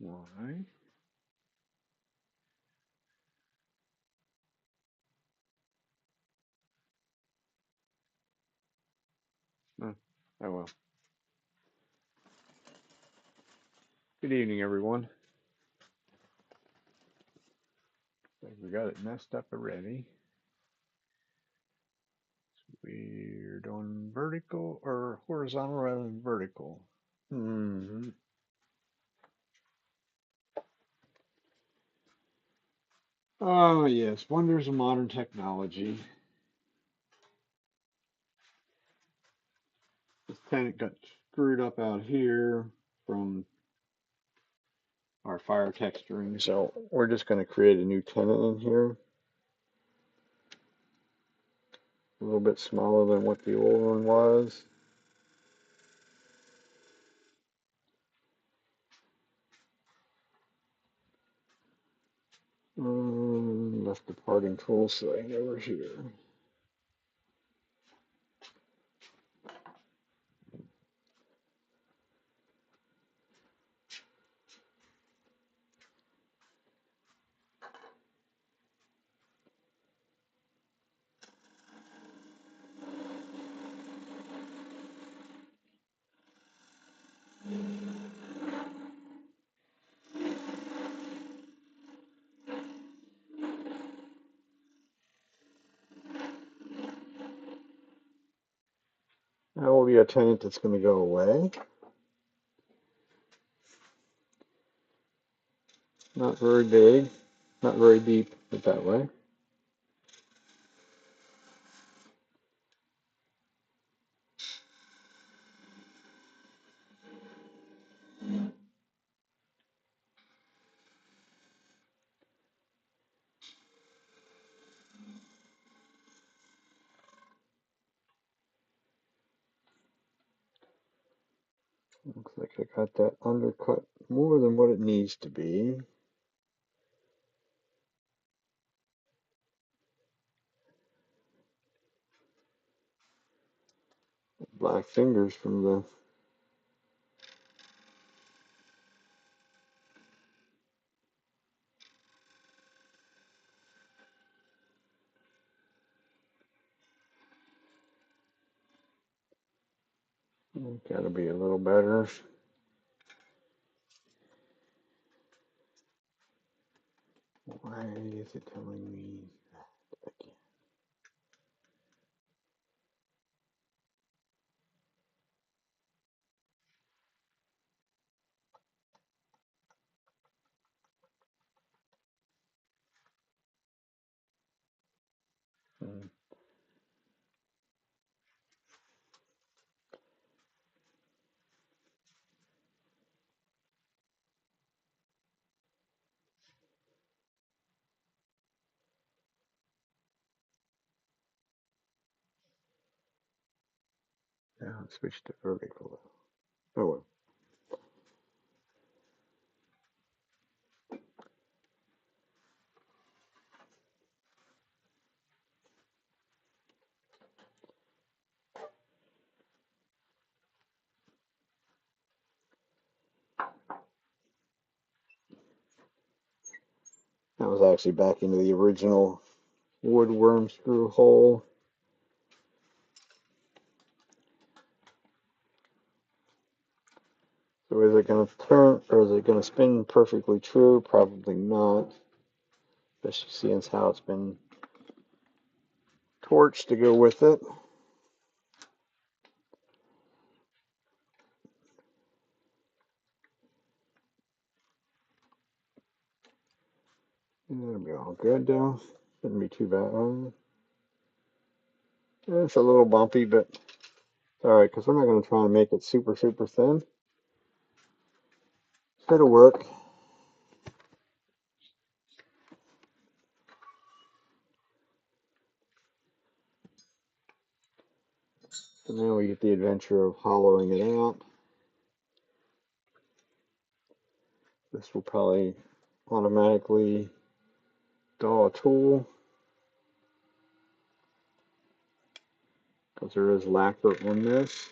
Why? Oh, oh well. Good evening, everyone. Like we got it messed up already. We're doing vertical or horizontal rather than vertical. Hmm. Oh, yes, wonders of modern technology. This tenant got screwed up out here from our fire texturing, so we're just going to create a new tenant in here. A little bit smaller than what the old one was. Left the parting tool sitting over here. That will be a tenant that's going to go away. Not very big, not very deep, but that way. Looks like I got that undercut more than what it needs to be. Black fingers from the gotta be a little better. Why is it telling me that again? Hmm. Now let's switch to vertical. Oh well. That was actually back into the original wood worm screw hole. So is it going to turn or is it going to spin perfectly true? Probably not. Especially seeing how it's been torched to go with it. That'll be all good though. Shouldn't be too bad. It's a little bumpy, but it's alright because we're not going to try and make it super, super thin. It'll work. So now we get the adventure of hollowing it out. This will probably automatically dull a tool because there is lacquer in this.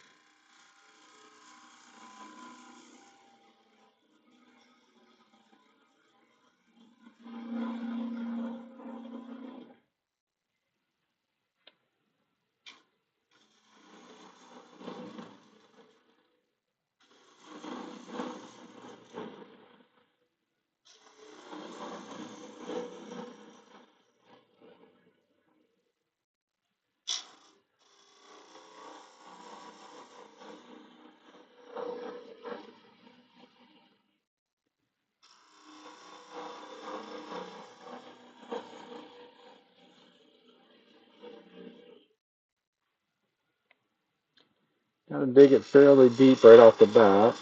Gotta dig it fairly deep right off the bat.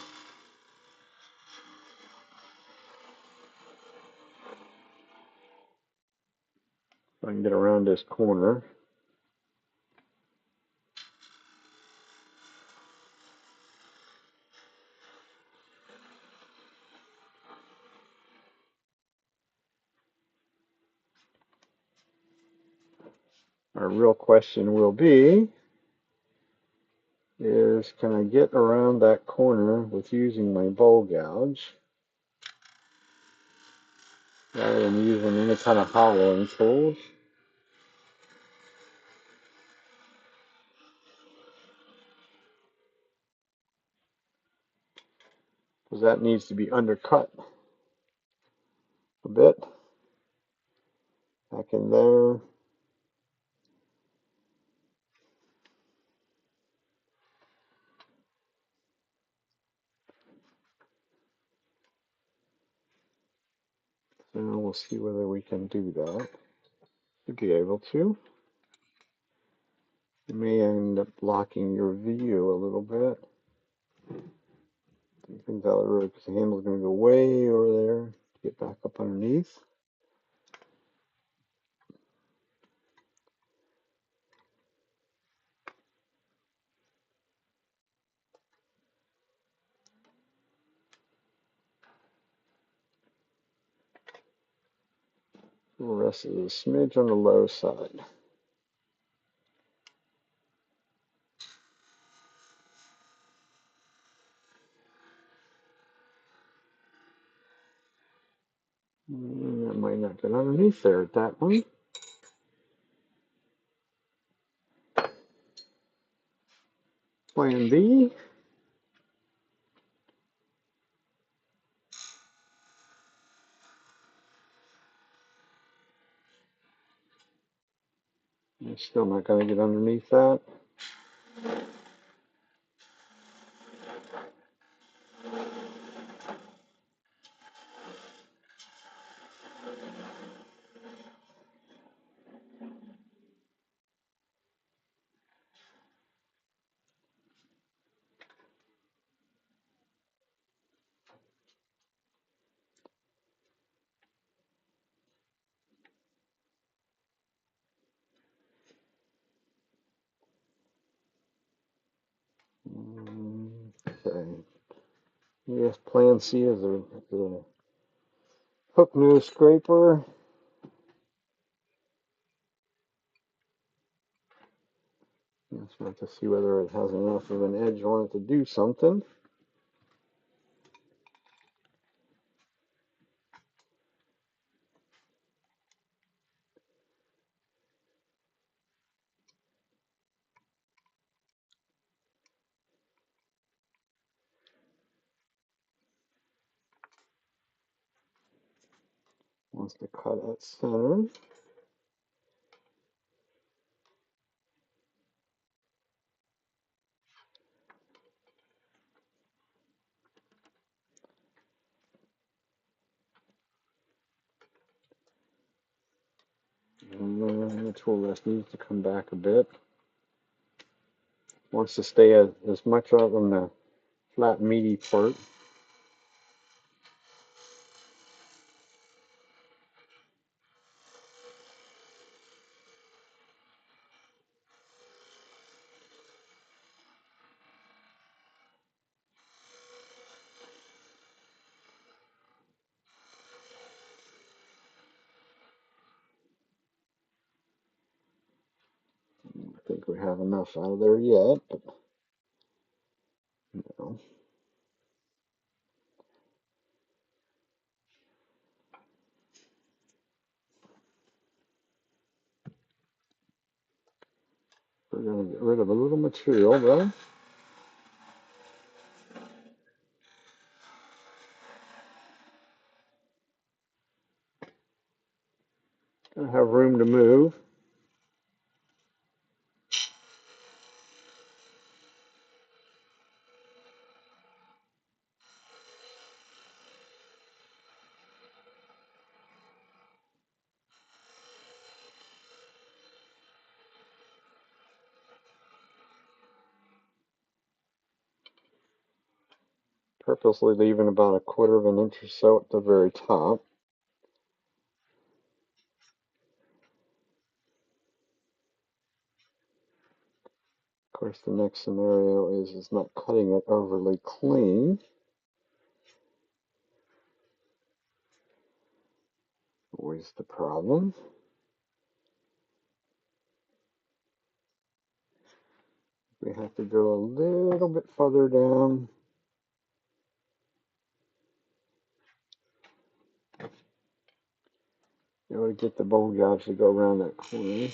So I can get around this corner. Our real question will be is, can I get around that corner with using my bowl gouge rather than using any kind of hollowing tools? Because that needs to be undercut a bit. Back in there. So we'll see whether we can do that. To be able to. You may end up blocking your view a little bit. Take things out of the road because the handle's going to go way over there to get back up underneath. The rest is a smidge on the low side. That might not get underneath there at that point. Plan B. I'm still not going to get underneath that. Okay. Yes, plan C is the hook nose scraper. Just want to see whether it has enough of an edge on it to do something. Wants to cut at center. And then the tool rest needs to come back a bit. Wants to stay as much up on the flat meaty part. I think we have enough out of there yet, but you know. We're going to get rid of a little material though. Gonna have room to move. purposely leaving about a quarter of an inch or so at the very top. Of course, the next scenario is not cutting it overly clean. Always the problem. We have to go a little bit further down. In order to get the bowl gouge to go around that corner.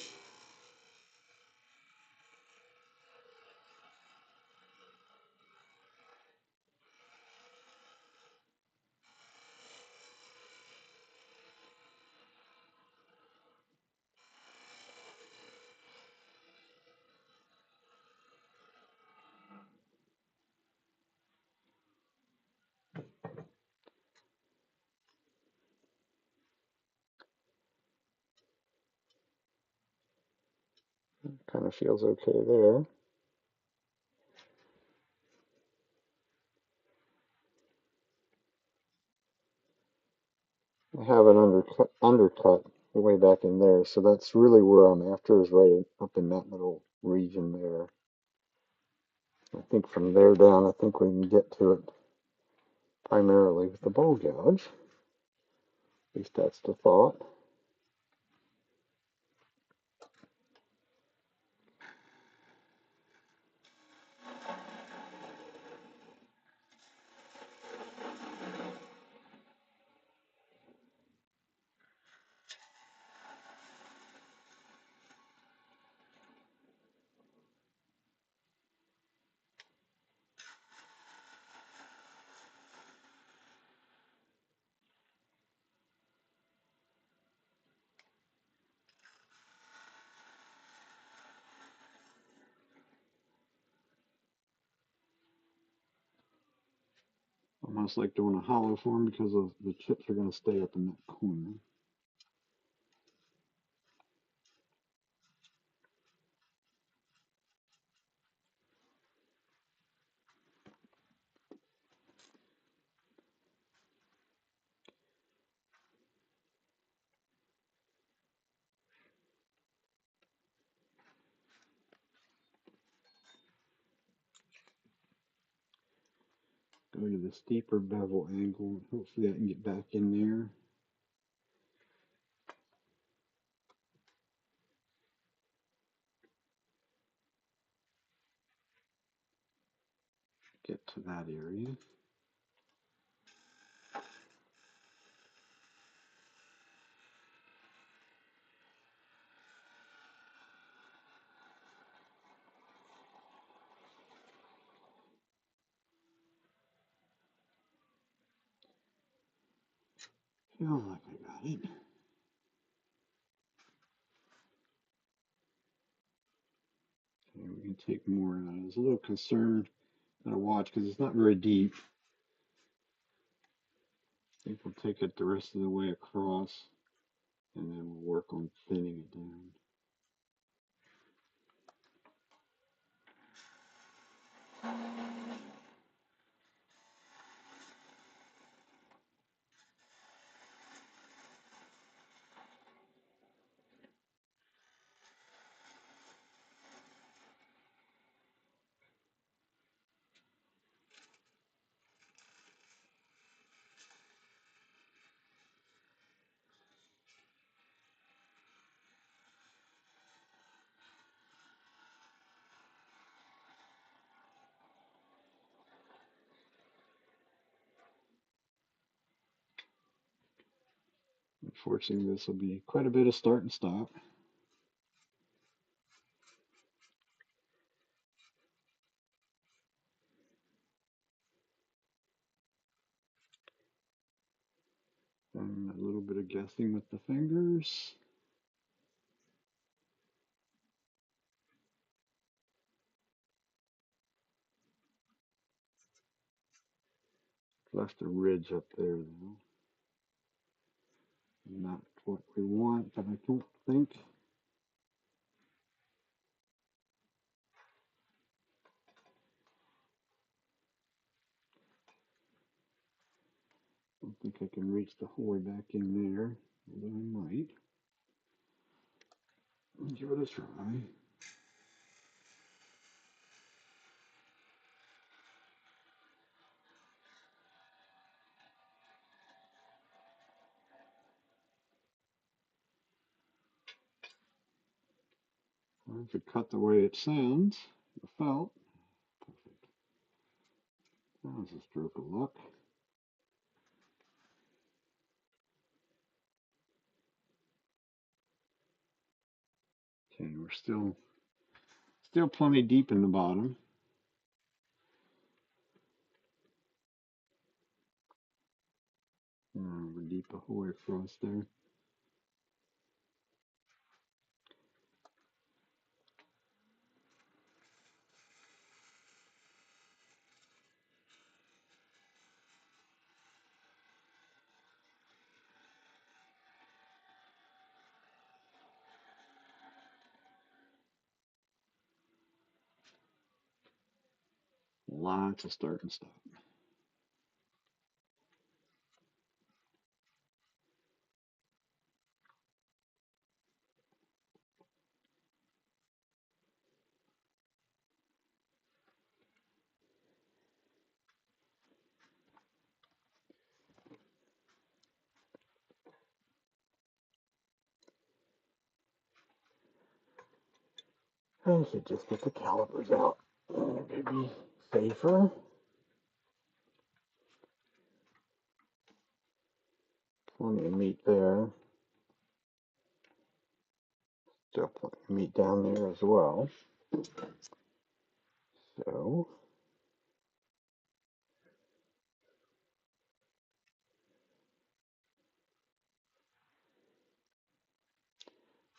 Kind of feels okay there. I have an undercut way back in there, so that's really where I'm after, is right up in that little region there. I think from there down, I think we can get to it primarily with the bowl gouge. At least that's the thought. Almost like doing a hollow form because of the chips are going to stay up in that corner. Go to the steeper bevel angle. Hopefully I can get back in there. Get to that area. Feel like I got it. Okay, we can take more out. I was a little concerned that I watch because it's not very deep. I think we'll take it the rest of the way across, and then we'll work on thinning it down. Unfortunately, this will be quite a bit of start and stop. And a little bit of guessing with the fingers. Left a ridge up there, though. Not what we want, but I don't think. don't think I can reach the whole way back in there, although I might. Give it a try. I could cut the way it sounds, the felt. Perfect. That was a stroke of luck. Okay, we're still plenty deep in the bottom. We're deep a whole way across there. Lots of start and stop. I should just get the calipers out. Maybe safer. Plenty of meat there. Still plenty of meat down there as well. So,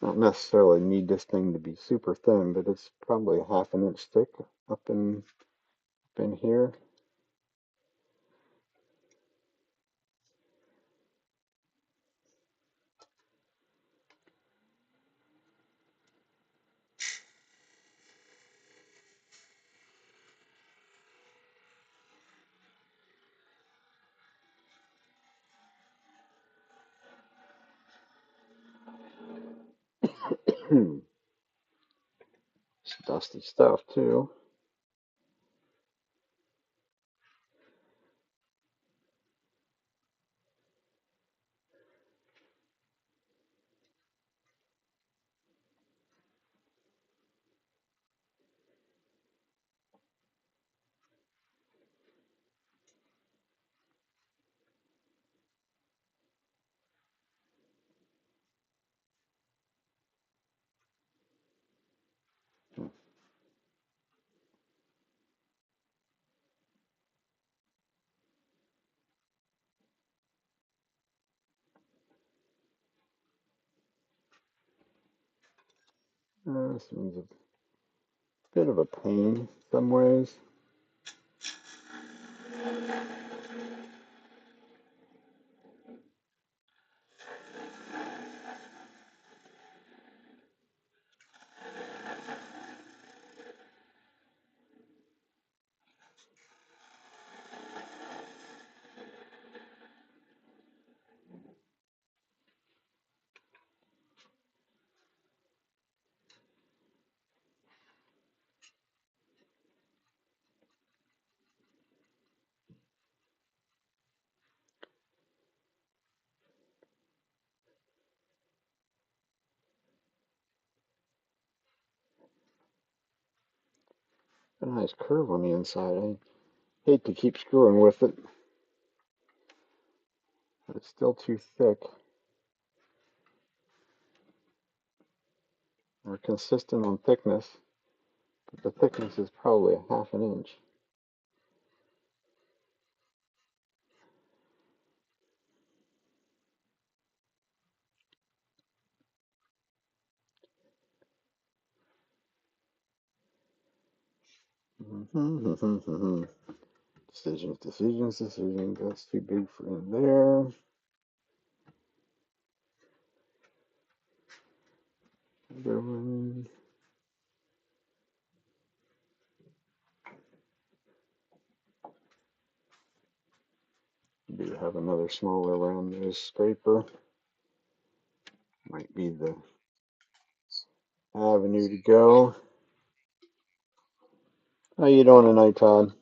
not necessarily need this thing to be super thin, but it's probably a half an inch thick up in here. It's dusty stuff too. This one's a bit of a pain in some ways. A nice curve on the inside. I hate to keep screwing with it, but it's still too thick. We're consistent on thickness, but the thickness is probably a half an inch. Decisions, decisions, decisions. That's too big for in there. Other one. Maybe have another smaller round nose scraper. Might be the avenue to go. How you doing tonight, Todd?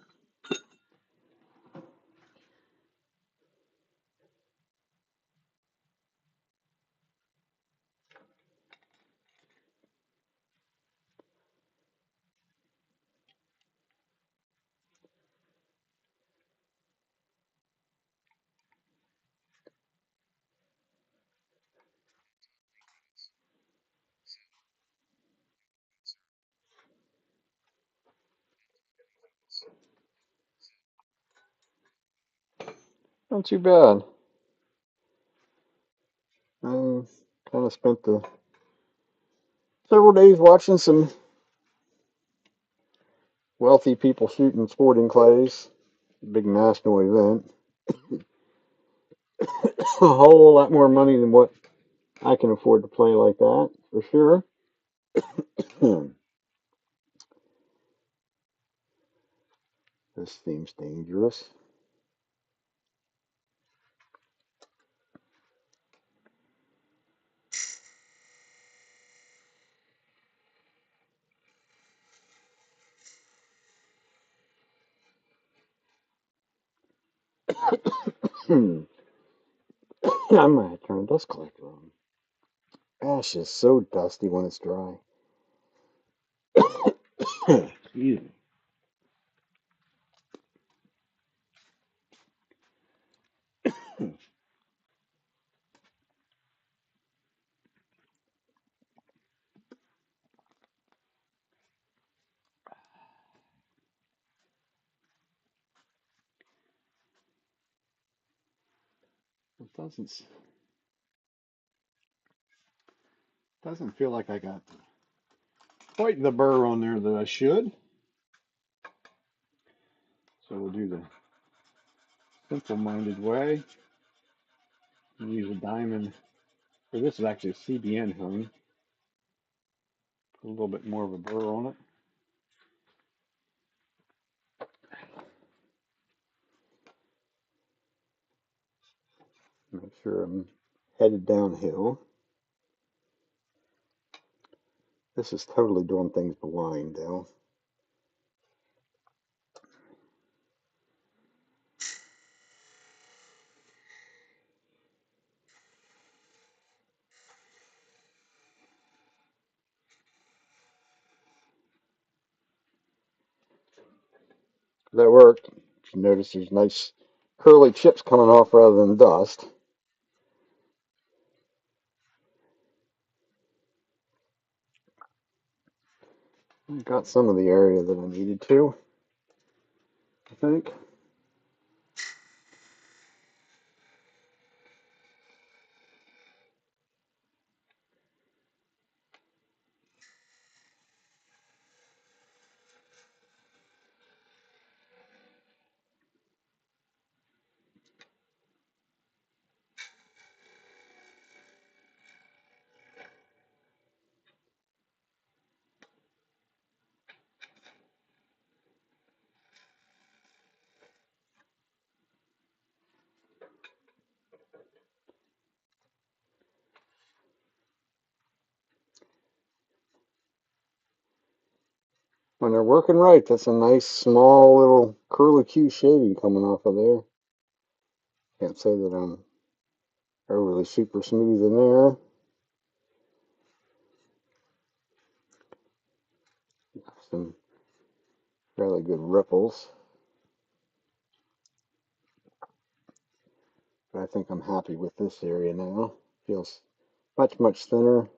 Not too bad. I kind of spent the several days watching some wealthy people shooting sporting clays. Big national event. A whole lot more money than what I can afford to play like that, for sure. This seems dangerous. I might turn a dust collector on. Ash is so dusty when it's dry. Excuse me. It doesn't feel like I got quite the burr on there that I should. So we'll do the simple-minded way. Use a diamond. Or this is actually a CBN hone. Put a little bit more of a burr on it. Make sure I'm headed downhill. This is totally doing things blind, though. That worked. If you notice, there's nice curly chips coming off rather than dust. I got some of the area that I needed to, I think. When they're working right, that's a nice small little curlicue shaving coming off of there. Can't say that I'm overly super smooth in there. Some fairly good ripples. But I think I'm happy with this area now. Feels much, much thinner.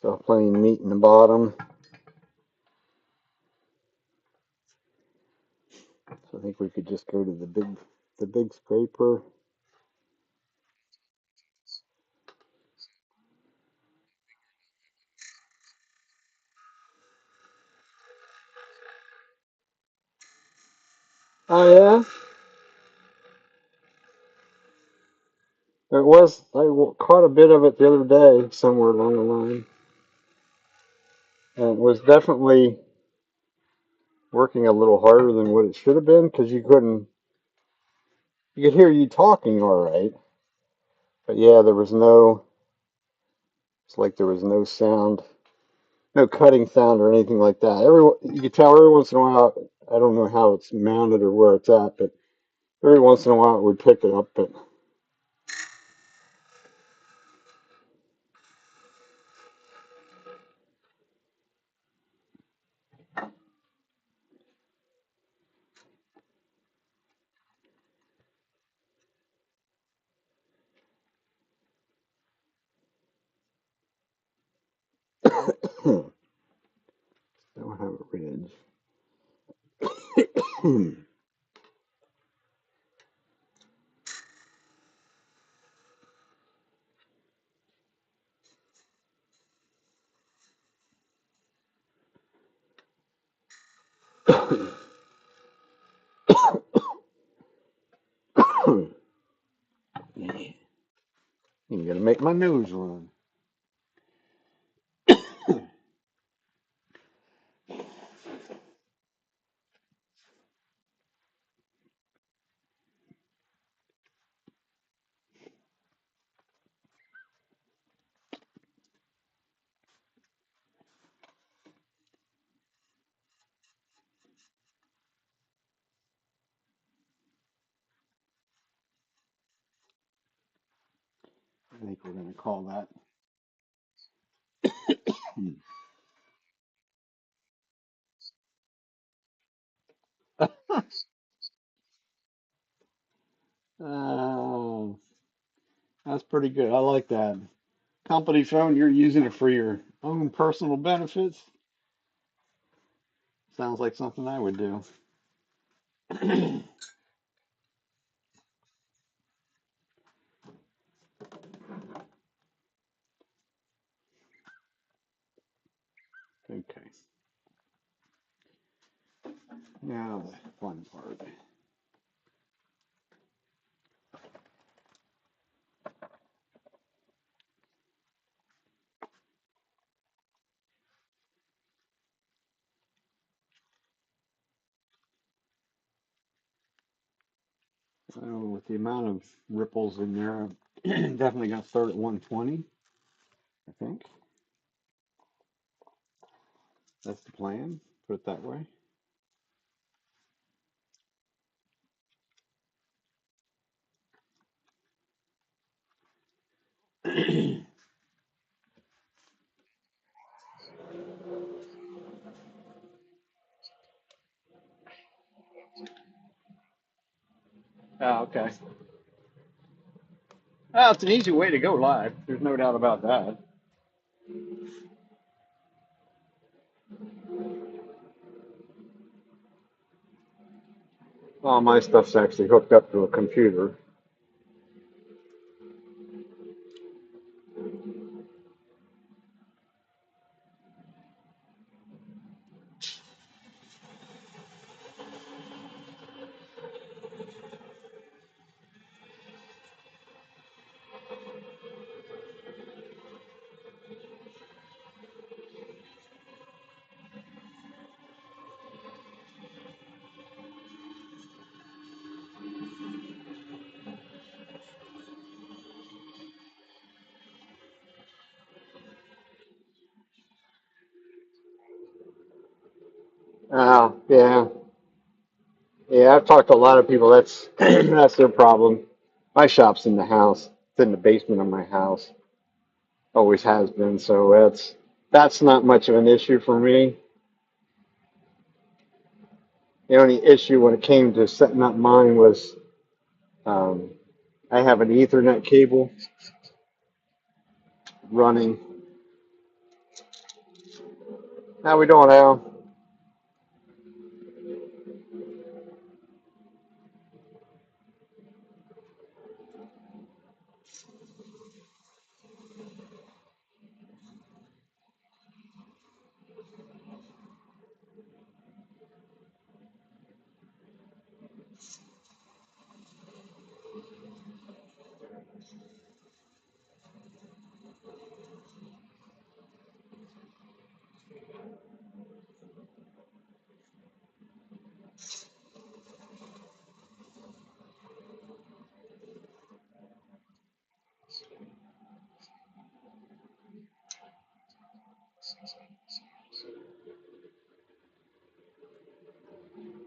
So plenty of meat in the bottom. So I think we could just go to the big scraper. Oh yeah, it was. I caught a bit of it the other day somewhere along the line, and it was definitely working a little harder than what it should have been because you couldn't. You could hear you talking all right, but yeah, there was no. It's like there was no sound, no cutting sound or anything like that. You could tell every once in a while. I don't know how it's mounted or where it's at, but every once in a while it would pick it up. But I don't have a ridge. You're gonna make my nose run. I think we're gonna call that. Oh, that's pretty good. I like that. Company phone, you're using it for your own personal benefits. Sounds like something I would do. Okay. Now the fun part. So with the amount of ripples in there, I'm definitely gonna start at 120. I think that's the plan. Put it that way. Oh, okay. Well, it's an easy way to go live. There's no doubt about that. All my stuff's actually hooked up to a computer. Oh, yeah. Yeah, I've talked to a lot of people. That's that's their problem. My shop's in the house. It's in the basement of my house. Always has been. So that's not much of an issue for me. The only issue when it came to setting up mine was um, I have an Ethernet cable running. How we doing, Al?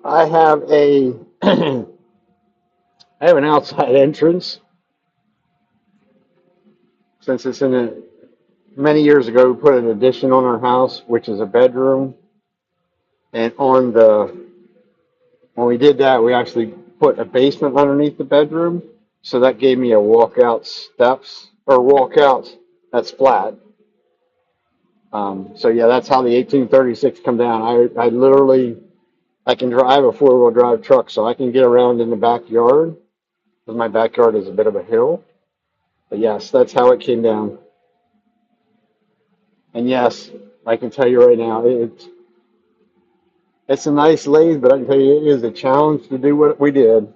I have a I have an outside entrance since it's in a many years ago we put an addition on our house, which is a bedroom, and on the when we did that, we actually put a basement underneath the bedroom, so that gave me a walkout steps or walkout that's flat. So yeah, that's how the 1836 come down. I literally I can drive a four-wheel drive truck, so I can get around in the backyard because my backyard is a bit of a hill. But yes, that's how it came down. And yes, I can tell you right now, it's a nice lathe, but I can tell you it is a challenge to do what we did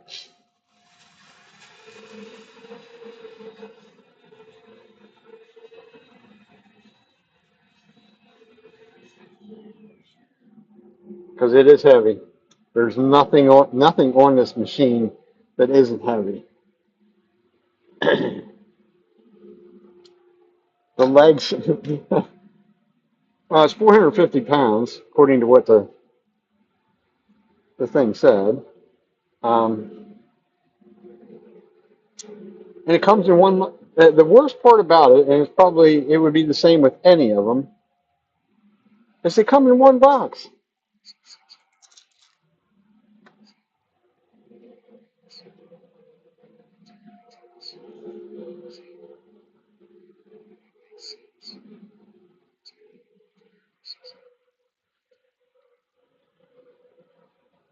because it is heavy. There's nothing on this machine that isn't heavy. The legs, well, it's 450 pounds according to what the thing said. Um, and it comes in one. The worst part about it, and it would be the same with any of them, is they come in one box.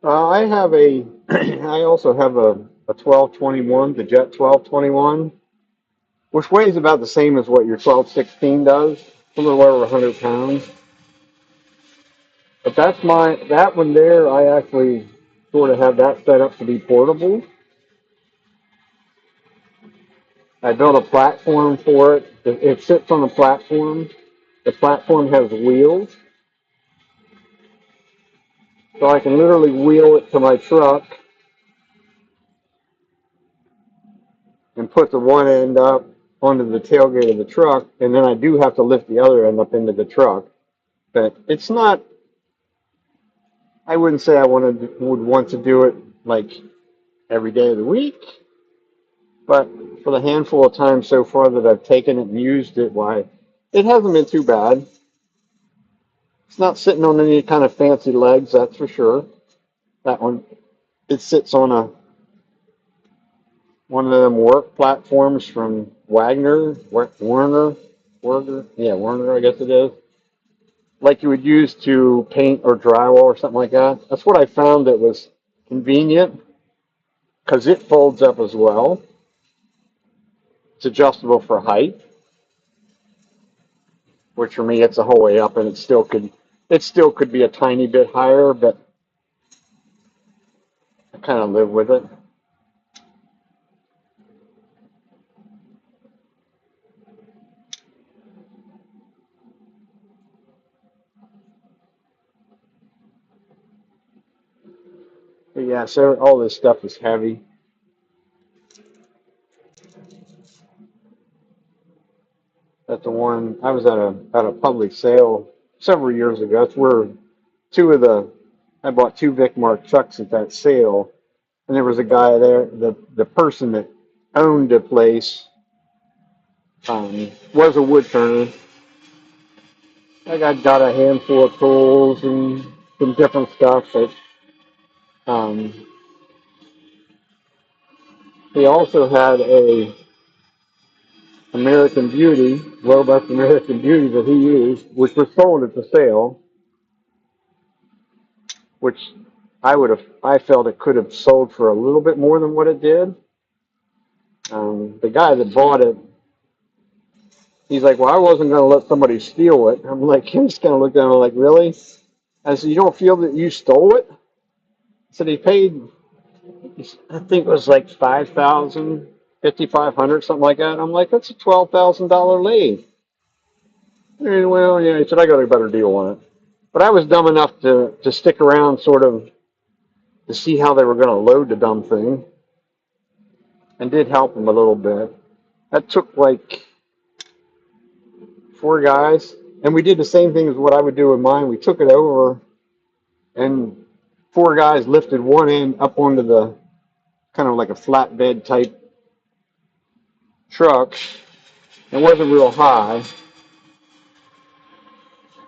I have a, I also have a 1221, the Jet 1221, which weighs about the same as what your 1216 does, a little over 100 pounds. But that one there, I actually sort of have that set up to be portable. I built a platform for it. It sits on a platform. The platform has wheels, so I can literally wheel it to my truck and put the one end up onto the tailgate of the truck, and then I do have to lift the other end up into the truck. But it's not. I wouldn't say would want to do it like every day of the week, but for the handful of times so far that I've taken it and used it, why it hasn't been too bad. It's not sitting on any kind of fancy legs, that's for sure. That one, it sits on a one of them work platforms from Werner, I guess it is. Like you would use to paint or drywall or something like that. That's what I found that was convenient because it folds up as well. It's adjustable for height, which for me it's a whole way up, and it still could be a tiny bit higher, but I kind of live with it. But yeah, so all this stuff is heavy. That's the one I was at a public sale several years ago. That's where two of the I bought two Vic Mark trucks at that sale, and there was a guy there. The person that owned the place was a wood turner. That guy got a handful of tools and some different stuff. But um, he also had a American Beauty, robust American Beauty that he used, which was sold at the sale, which I felt it could have sold for a little bit more than what it did. The guy that bought it, he's like, well, I wasn't going to let somebody steal it. I'm like, he just kind of looked at him like, really? I said, you don't feel that you stole it? I said, he paid, I think it was like 5,000, 5,500, something like that. I'm like, that's a $12,000 lathe. And, well, yeah, he said, I got a better deal on it. But I was dumb enough to stick around sort of to see how they were going to load the dumb thing and did help him a little bit. That took like four guys, and we did the same thing as what I would do with mine. We took it over, and four guys lifted one end up onto the kind of like a flatbed type truck. It wasn't real high.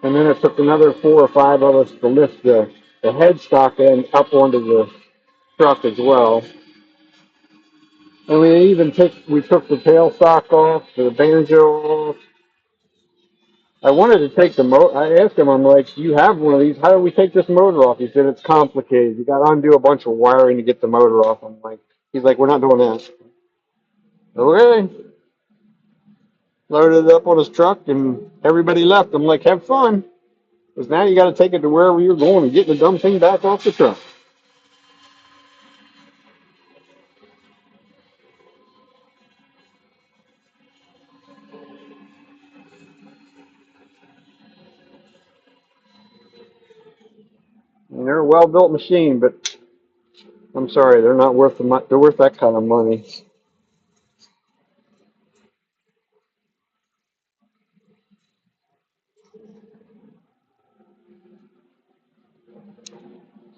And then it took another four or five of us to lift the headstock end up onto the truck as well. And we took the tailstock off, the banjo off. I wanted to take I asked him, I'm like, you have one of these. How do we take this motor off? He said, it's complicated. You got to undo a bunch of wiring to get the motor off. He's like, we're not doing that. Okay. Loaded it up on his truck and everybody left. I'm like, have fun. Because now you got to take it to wherever you're going and get the dumb thing back off the truck. And they're a well-built machine, but I'm sorry, they're not worth they're worth that kind of money.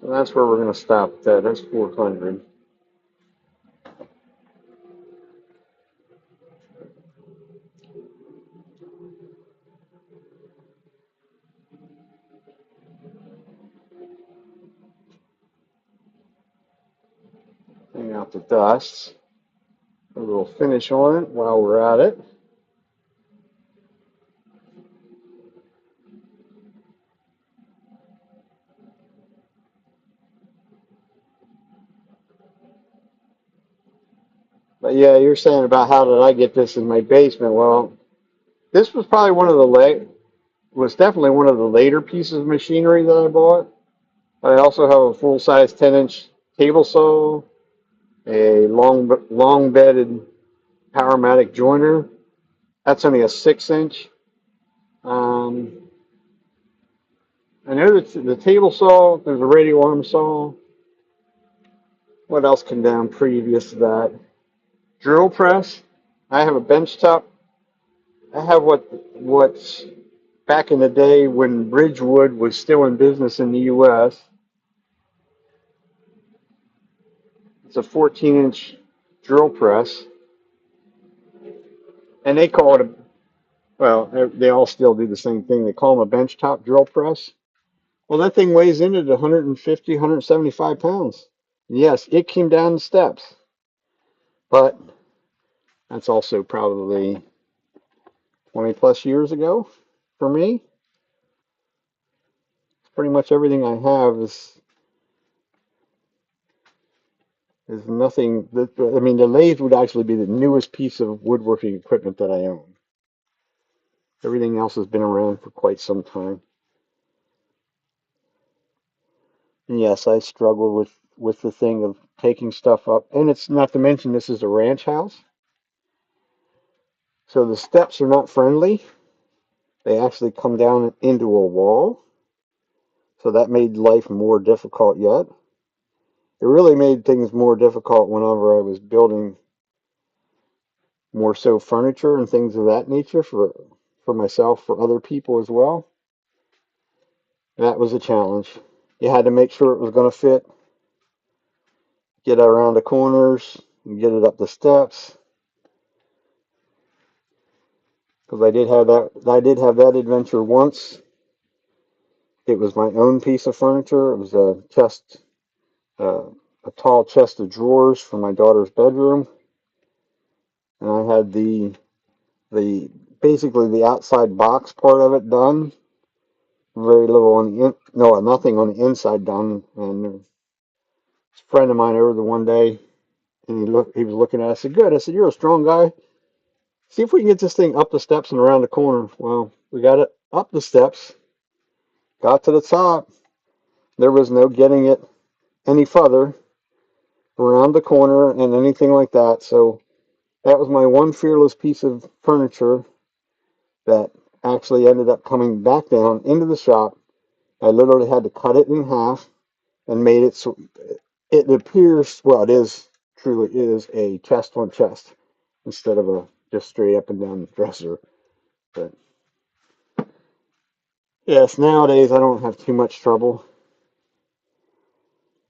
So that's where we're going to stop at that. That's 400. Hang out the dust. A little finish on it while we're at it. But yeah, you're saying about how did I get this in my basement? Well, this was probably was definitely one of the later pieces of machinery that I bought. I also have a full-size 10-inch table saw, a long bedded Powermatic joiner. That's only a 6-inch. Um, I know that the table saw, there's a radial arm saw. What else came down previous to that? Drill press. I have a benchtop. I have what's back in the day when Ridgewood was still in business in the U.S. It's a 14-inch drill press, and they call it well, they all still do the same thing. They call them a benchtop drill press. Well, that thing weighs in at 150, 175 pounds. Yes, it came down the steps, but that's also probably 20 plus years ago for me. Pretty much everything I have is nothing. I mean, the lathe would actually be the newest piece of woodworking equipment that I own. Everything else has been around for quite some time. And yes, I struggle with the thing of taking stuff up, and it's not to mention this is a ranch house, so the steps are not friendly. They actually come down into a wall, so that made life more difficult yet. It really made things more difficult whenever I was building more so furniture and things of that nature for myself, for other people as well. That was a challenge. You had to make sure it was going to fit, get around the corners, and get it up the steps. Because I did have that adventure once. It was my own piece of furniture. It was uh, a tall chest of drawers for my daughter's bedroom, and I had the basically the outside box part of it done. Very little on no, nothing on the inside done. And a friend of mine over the one day, and he was looking at it. I said, "Good." I said, "You're a strong guy. See if we can get this thing up the steps and around the corner." Well, we got it up the steps, got to the top. There was no getting it any further around the corner and anything like that. So that was my one fearless piece of furniture that actually ended up coming back down into the shop. I literally had to cut it in half and made it so it appears, well, it is truly is a chest on chest instead of a just straight up and down dresser. But yes, nowadays I don't have too much trouble.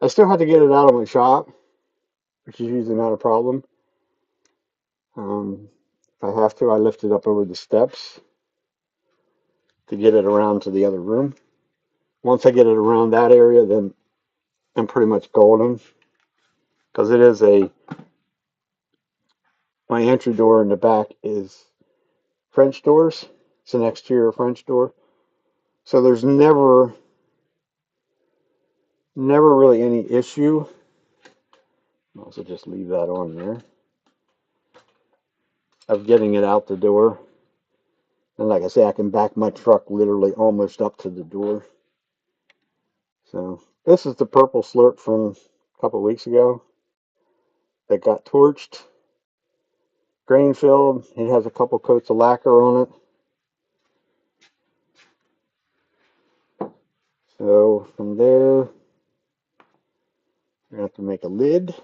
I still had to get it out of my shop, which is usually not a problem. If I have to, I lift it up over the steps to get it around to the other room. Once I get it around that area, then I'm pretty much golden because it is my entry door in the back is French doors. It's an exterior French door. So there's never really any issue. I'll also just leave that on there of getting it out the door. And like I say, I can back my truck literally almost up to the door. So this is the purple slurp from a couple of weeks ago that got torched, grain filled. It has a couple coats of lacquer on it. So from there, we're gonna have to make a lid.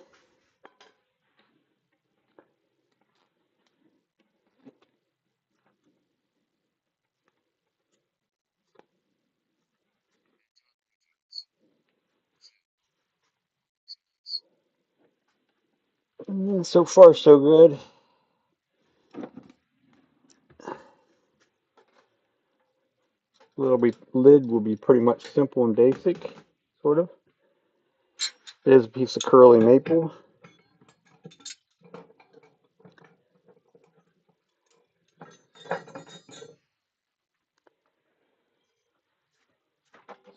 And so far, so good. Lid will be pretty much simple and basic, sort of. It is a piece of curly maple.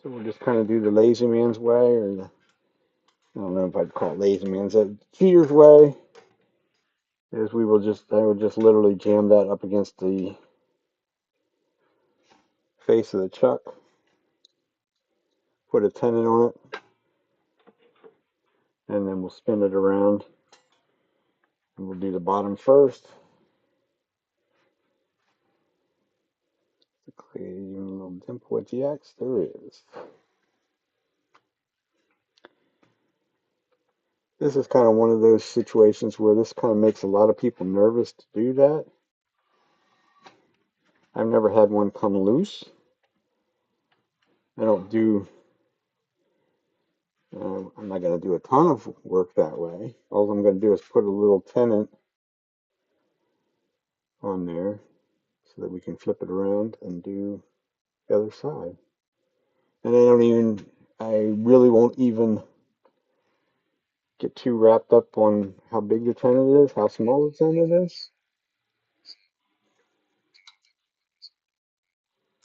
So we'll just kind of do the lazy man's way, or the, I don't know if I'd call it lazy man's, the cheater's way. Is I would just literally jam that up against the face of the chuck, put a tenon on it, and then we'll spin it around. And we'll do the bottom first. Create even a little dimple at the X. There is. This is kind of one of those situations where this kind of makes a lot of people nervous to do that. I've never had one come loose. I don't do, I'm not going to do a ton of work that way. All I'm going to do is put a little tenon on there so that we can flip it around and do the other side. And I really won't even get too wrapped up on how big the tenon is, how small the tenon is.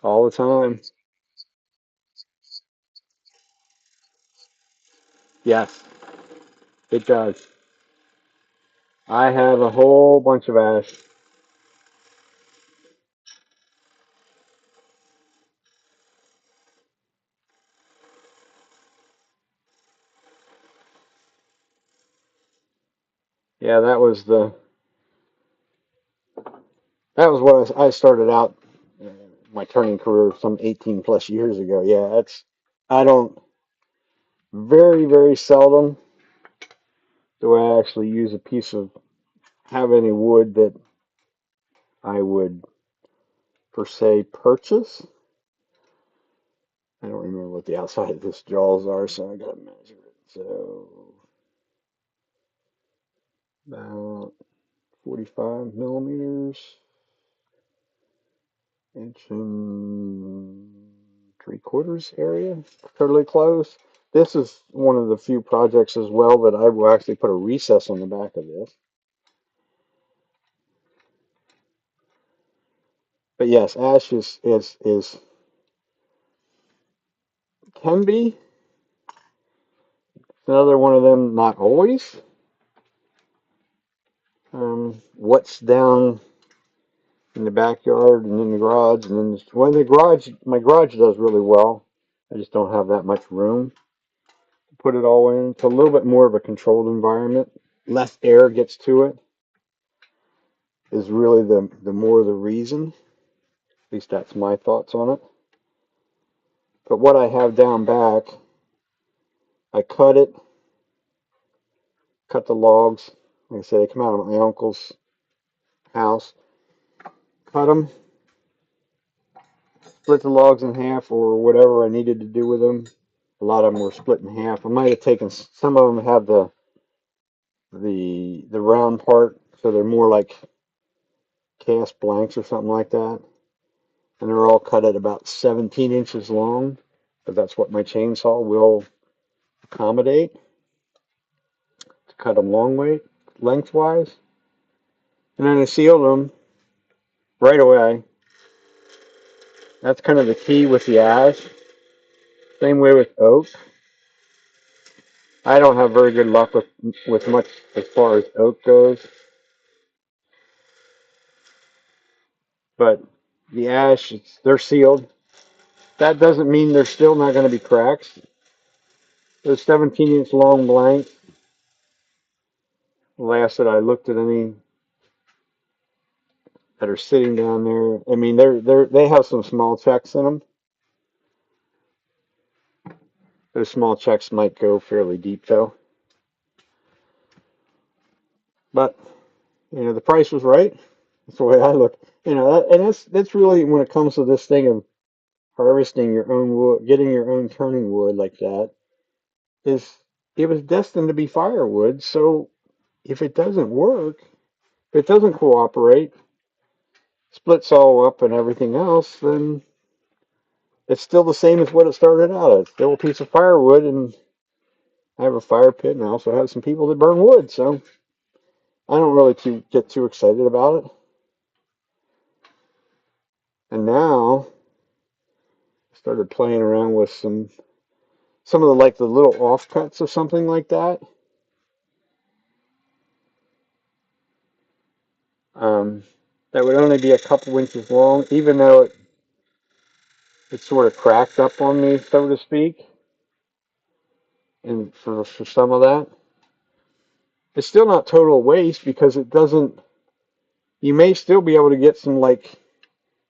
All the time. Yes, it does. I have a whole bunch of ash. Yeah, that was what I started out my turning career some 18 plus years ago. Yeah, I don't very seldom do I actually use a piece of have any wood that I would per se purchase. I don't remember what the outside of this jaws are, so I gotta measure it. So about 45 millimeters, inch and 3/4 area, fairly close. This is one of the few projects as well that I will actually put a recess on the back of this. But yes, ash is can be another one of them. Not always. What's down in the backyard and in the garage, and then well, the garage, my garage does really well. I just don't have that much room to put it all in. It's a little bit more of a controlled environment. Less air gets to it is really the more the reason. At least that's my thoughts on it. But what I have down back, I cut the logs. Like I said, they come out of my uncle's house. Cut them, split the logs in half or whatever I needed to do with them. A lot of them were split in half. I might have taken some of them have the round part, so they're more like cast blanks or something like that, and they're all cut at about 17 inches long, but that's what my chainsaw will accommodate to cut them lengthwise. And then I sealed them right away. That's kind of the key with the ash. Same way with oak. I don't have very good luck with much as far as oak goes, but the ash, they're sealed. That doesn't mean there's still not going to be cracks. Those 17-inch long blanks, last that I looked at any that are sitting down there. I mean, they have some small checks in them. Those small checks might go fairly deep though. But the price was right. That's the way I look. And that's really when it comes to this thing of harvesting your own wood, getting your own turning wood like that, is it was destined to be firewood. So if it doesn't work, if it doesn't cooperate, splits all up and everything else, then it's still the same as what it started out as. Still a piece of firewood, and I have a fire pit, and I also have some people that burn wood, so I don't really get too excited about it. And now I started playing around with some of the like the little offcuts of something like that. Um, that would only be a couple inches long, even though it sort of cracked up on me, so to speak. And for some of that, it's still not total waste because it doesn't. You may still be able to get some like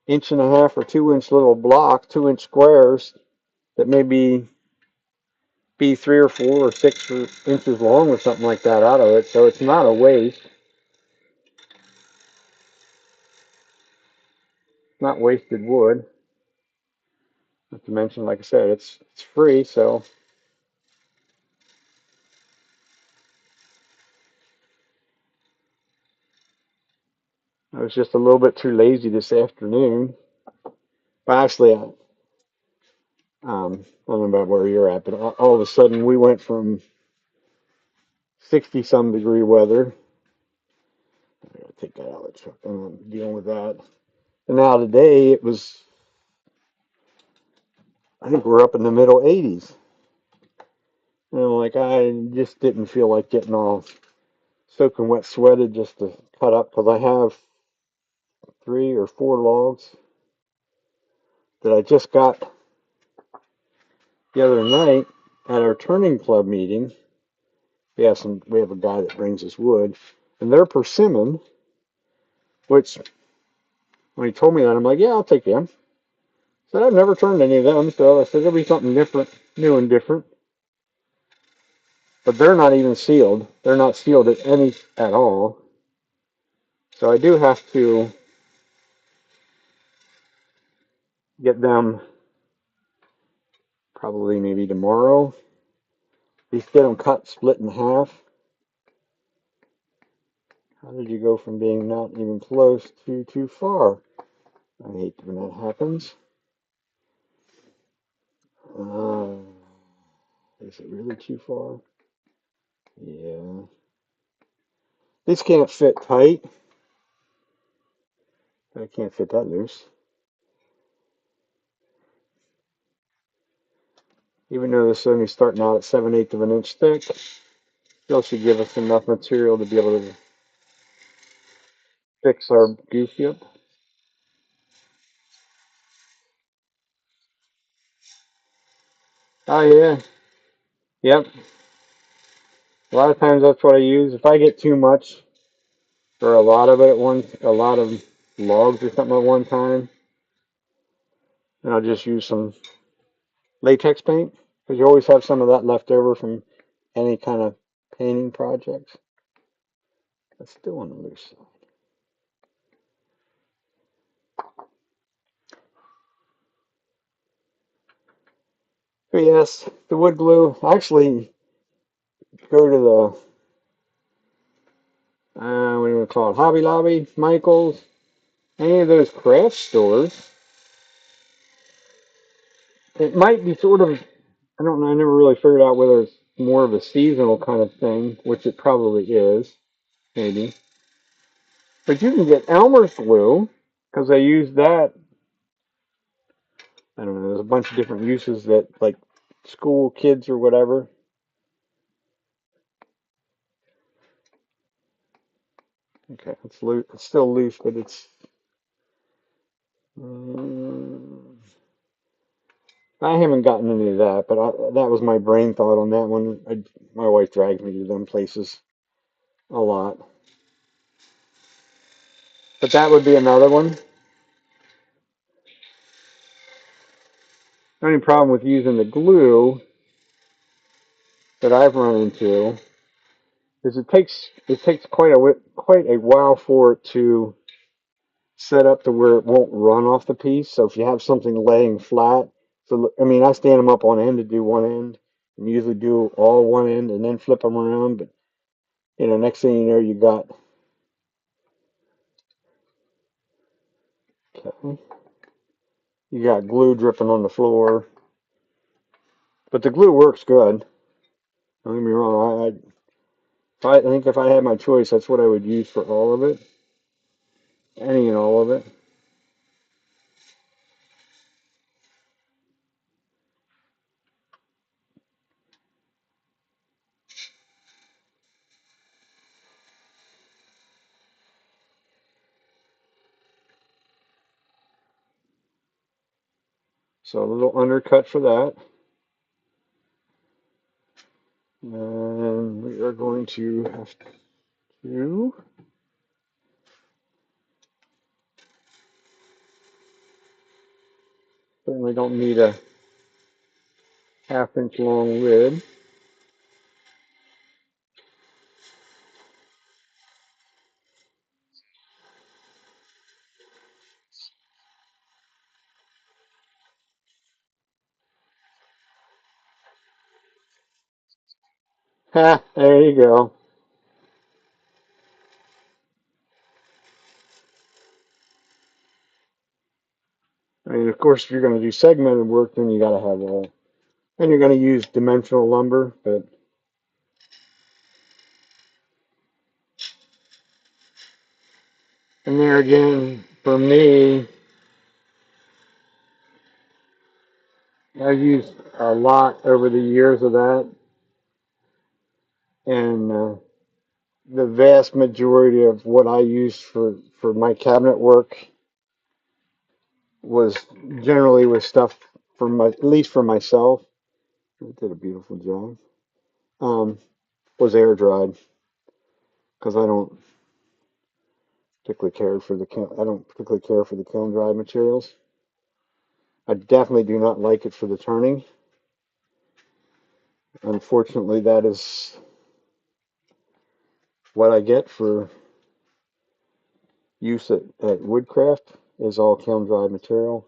inch and a half or 2 inch little block, 2 inch squares that be 3 or 4 or 6 inches long or something like that out of it. So it's not a waste. It's not wasted wood. Not to mention, like I said, it's free. So I was just a little bit too lazy this afternoon. But actually, I don't know about where you're at, but all of a sudden we went from 60 some degree weather. I gotta take that out of the truck. I'm not dealing with that. And now today it was, I think we're up in the middle 80s. And I'm like, I just didn't feel like getting all soaking wet sweated just to cut up because I have 3 or 4 logs that I just got the other night at our turning club meeting. We have a guy that brings us wood, and they're persimmon, which when he told me that, I'm like, yeah, I'll take them. So I've never turned any of them, so I said it'll be something different, new and different. But they're not even sealed. They're not sealed at all. So I do have to get them probably maybe tomorrow. At least get them cut, split in half. How did you go from being not even close to too far? I hate when that happens. Uh, is it really too far? Yeah. These can't fit tight. I can't fit that loose. Even though this is only starting out at 7/8 of an inch thick, still should give us enough material to be able to fix our goofy up. Oh yeah. Yep. A lot of times that's what I use. If I get too much or a lot of it at once, a lot of logs or something at one time, then I'll just use some latex paint because you always have some of that left over from any kind of painting projects. That's still on the loose side. But yes, the wood glue. Actually, go to the what do you want to call it? Hobby Lobby, Michaels, any of those craft stores. It might be sort of, I don't know, I never really figured out whether it's more of a seasonal kind of thing, which it probably is, maybe. But you can get Elmer's glue because they use that. I don't know, there's a bunch of different uses that, like school kids or whatever. Okay, it's loose. It's still loose, but it's. Mm, I haven't gotten any of that, but that was my brain thought on that one. My wife drags me to them places a lot. But that would be another one. The only problem with using the glue that I've run into is it takes quite a while for it to set up to where it won't run off the piece. So if you have something laying flat, so I mean I stand them up on end to do one end, and usually do all one end and then flip them around. But next thing you know, okay, you got glue dripping on the floor. But the glue works good. Don't get me wrong. I think if I had my choice, that's what I would use for all of it, any and all of it. So a little undercut for that. And we are going to have to, certainly don't need a half-inch long lid. Ha, there you go. I mean, of course, if you're going to do segmented work, then you got to have all, and you're going to use dimensional lumber, but, and there again, for me, I've used a lot over the years of that, and the vast majority of what I used for my cabinet work was generally with stuff for my, at least for myself. I did a beautiful job. Was air dried because I don't particularly care for the kiln dried materials. I definitely do not like it for the turning. Unfortunately, that is what I get for use at Woodcraft is all kiln dried material.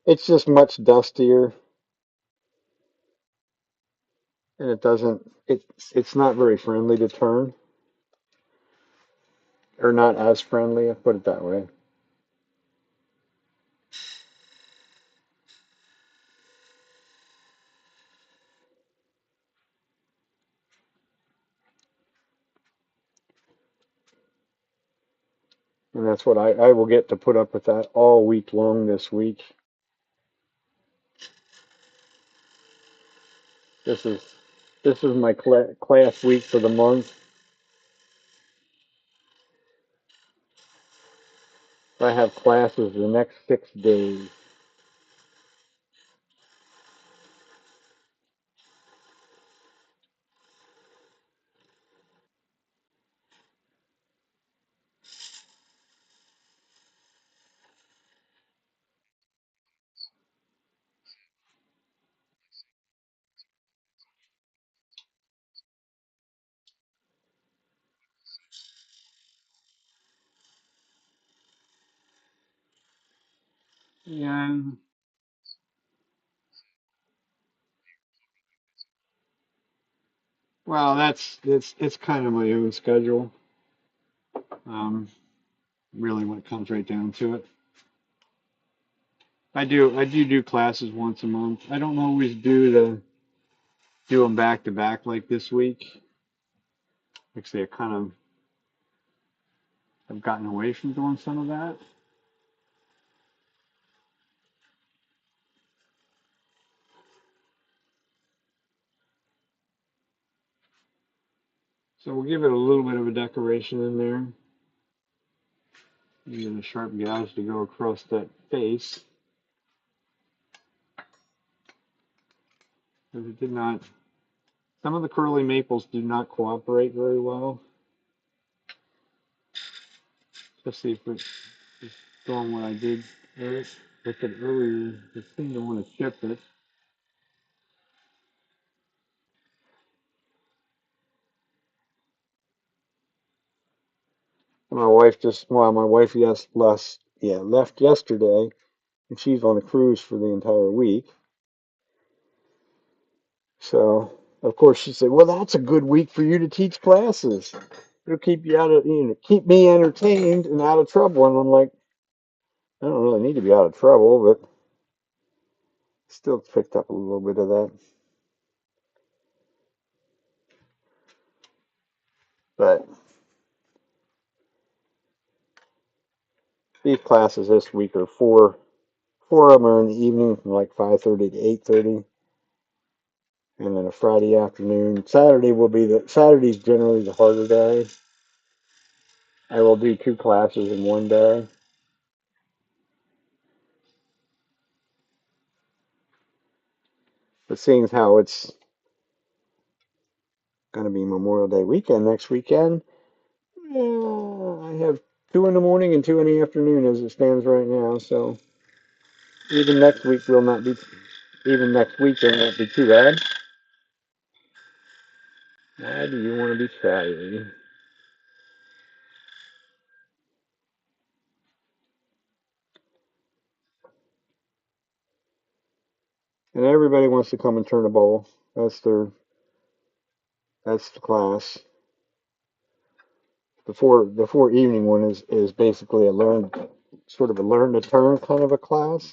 It's just much dustier, and it's not very friendly to turn, or not as friendly. I put it that way. And that's what I will get to put up with that all week long this week. This is this is my class week for the month. I have classes the next 6 days. Yeah, Well, it's kind of my own schedule. Um, really, when it comes right down to it, I do classes once a month. I don't always do them back to back like this week. Like I say, I kind of have gotten away from doing some of that. So we'll give it a little bit of a decoration in there. Using a sharp gouge to go across that face. Because it did not, some of the curly maples do not cooperate very well. Especially if it's just doing what I did with it earlier. It seemed to want to chip it. My wife left yesterday, and she's on a cruise for the entire week. So, of course, she said, "Well, that's a good week for you to teach classes. It'll keep me entertained and out of trouble." And I'm like, I don't really need to be out of trouble, but still picked up a little bit of that. But these classes this week are four of them are in the evening from like 5:30 to 8:30, and then a Friday afternoon. Saturday's generally the harder day. I will do two classes in one day. But seeing as how it's going to be Memorial Day weekend next weekend, I have two in the morning and two in the afternoon as it stands right now. So even next week will not be, even next weekend won't be too bad. Why do you want to be chatty? And everybody wants to come and turn a bowl. That's their that's the class. The four evening one is basically a learn to turn kind of a class.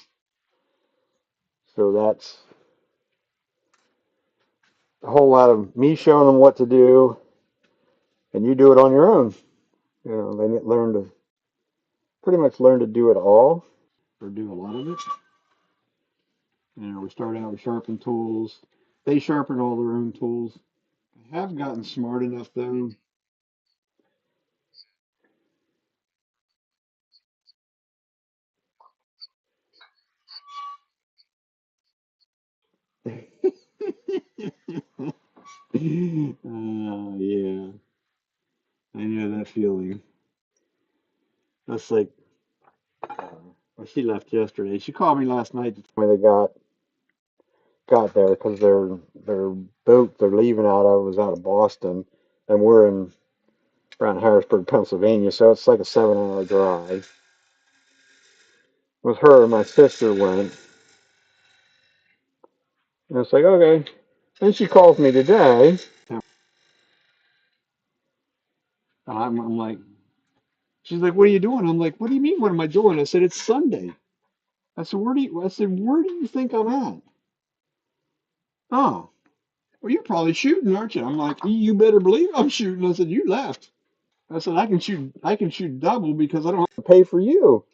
So that's a whole lot of me showing them what to do, and you do it on your own. They pretty much learn to do it all, or do a lot of it. We start out with sharpened tools. They sharpen all their own tools. I have gotten smart enough though. Yeah, I know that feeling. That's like, well, she left yesterday. She called me last night to tell me they got there because their boat they're leaving out of was out of Boston, and we're in around Harrisburg, Pennsylvania, so it's like a 7 hour drive. With her, my sister went, and it's like okay. Then she calls me today, and I'm like, she's like, "What are you doing?" I'm like, "What do you mean? What am I doing?" I said, "It's Sunday." Where do you think I'm at? Oh, well, you're probably shooting, aren't you? I'm like, you better believe I'm shooting. I said, you left. I said, I can shoot double because I don't have to pay for you.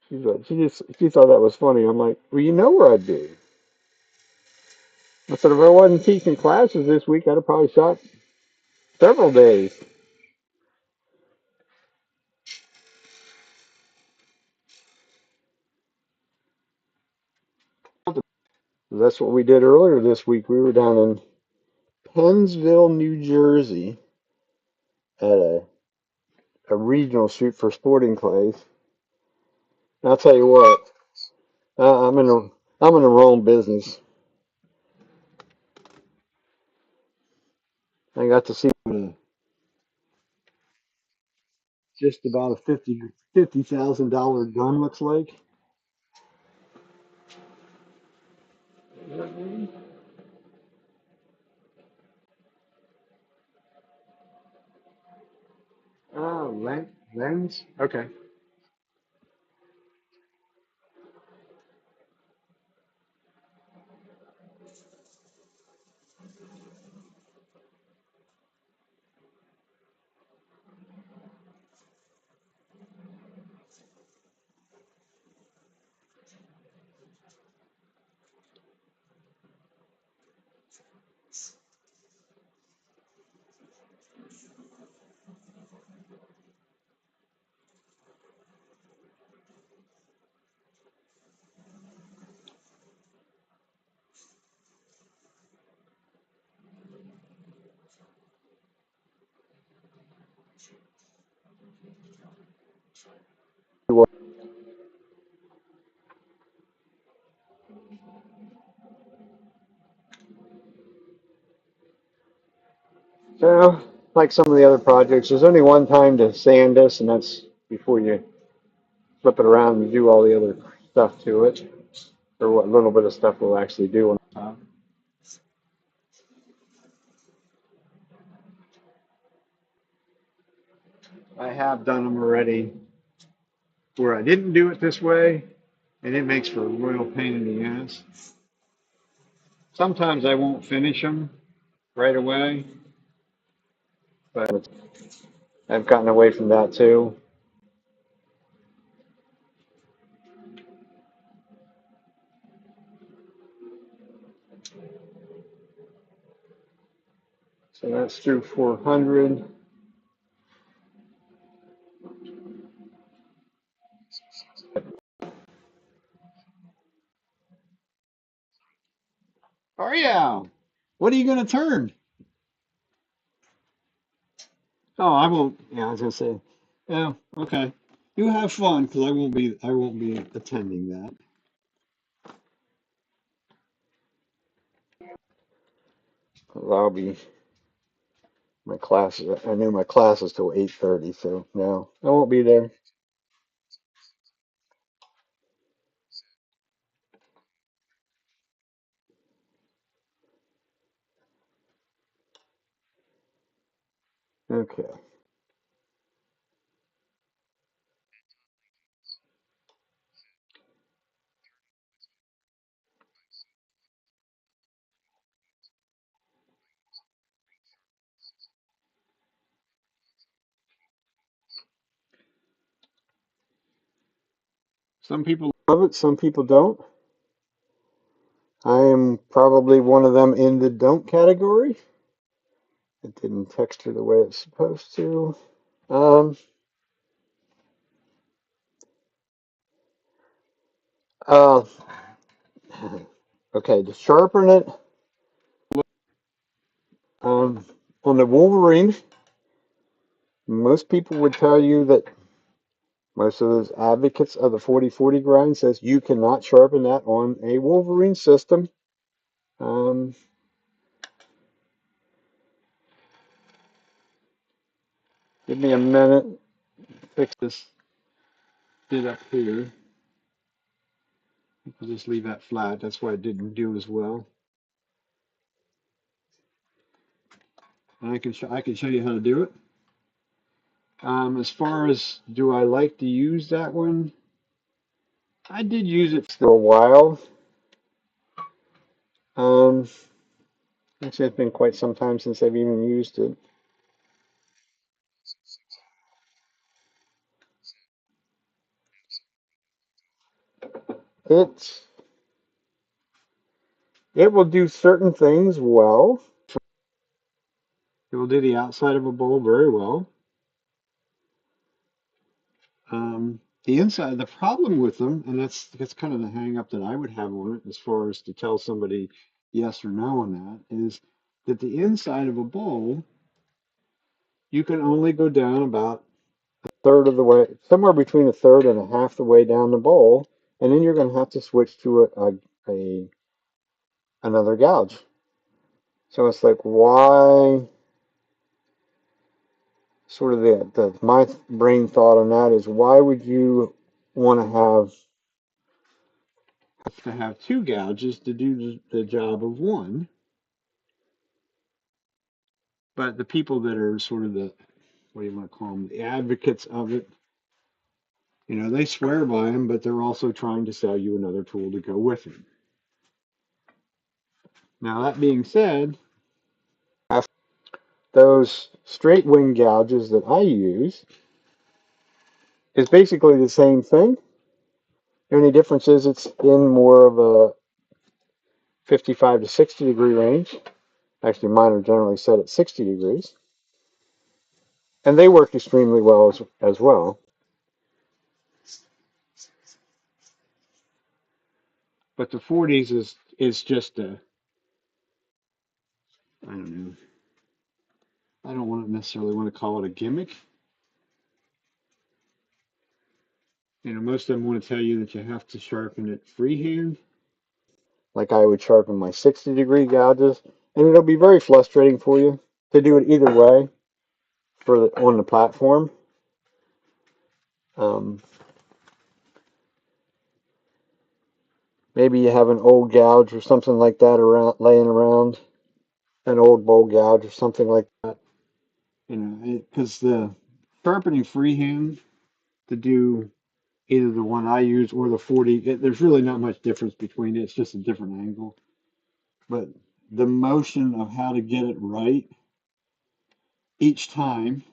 She thought that was funny. I'm like, well, you know where I'd be. I said, if I wasn't teaching classes this week, I'd have probably shot several days. That's what we did earlier this week. We were down in Pennsville, New Jersey, at a regional shoot for sporting clays. And I'll tell you what, uh, I'm in the I'm in the wrong business. I got to see what just about a $50,000 gun looks like. Oh, lens? Okay. So, like some of the other projects, there's only one time to sand this, and that's before you flip it around and do all the other stuff to it, or what little bit of stuff we'll actually do on top. I have done them already where I didn't do it this way, and it makes for a royal pain in the ass. Sometimes I won't finish them right away, but I've gotten away from that too. So that's through 400. Oh yeah. What are you gonna turn? Oh, I won't. Yeah, I was gonna say. Yeah, okay. You have fun because I won't be attending that. 'Cause I'll be my classes. I knew my class is till 8:30, so no, I won't be there. Okay. Some people love it, some people don't. I am probably one of them in the don't category. It didn't texture the way it's supposed to. Um, uh, okay, to sharpen it, um, on the Wolverine, most people would tell you that most of those advocates of the 40/40 grind says you cannot sharpen that on a Wolverine system. Um, Give me a minute. Fix this bit up here. I'll just leave that flat. That's why it didn't do as well. And I can show you how to do it. As far as do I like to use that one? I did use it for a while. Um, Actually, it's been quite some time since I've even used it. It it will do certain things well. It will do the outside of a bowl very well. The inside, the problem with them, and that's kind of the hang up that I would have on it, as far as to tell somebody yes or no on that, is that the inside of a bowl, you can only go down about a third of the way, somewhere between a third and a half the way down the bowl, and then you're going to have to switch to a another gouge. So it's like, why? Sort of the my brain thought on that is, why would you want to have two gouges to do the job of one? But the people that are sort of what do you want to call them, the advocates of it, they swear by them, but they're also trying to sell you another tool to go with it. Now, that being said, those straight wing gouges that I use is basically the same thing. The only difference is it's in more of a 55 to 60 degree range. Actually, mine are generally set at 60 degrees. And they work extremely well as well. But the 40s is just a, I don't know, I don't want to necessarily want to call it a gimmick. Most of them want to tell you that you have to sharpen it freehand, like I would sharpen my 60-degree gouges, and it'll be very frustrating for you to do it either way on the platform. Um, Maybe you have an old gouge or something like that laying around, an old bowl gouge or something like that. Because the sharpening freehand to do either the one I use or the 40, there's really not much difference between it. It's just a different angle. But the motion of how to get it right each time,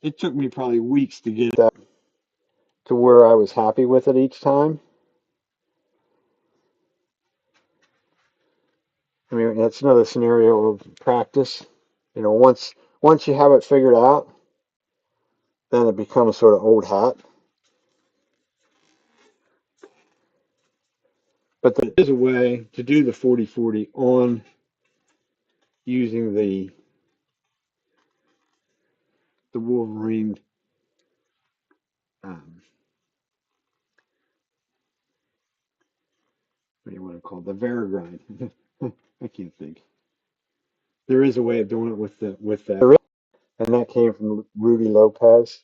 it took me probably weeks to get that to where I was happy with it each time. I mean, that's another scenario of practice. Once you have it figured out, then it becomes sort of old hat. But there is a way to do the 40-40 on using the Wolverine, um, what do you want to call it? The Varigrind. I can't think. There is a way of doing it with that, and that came from Rudy Lopez.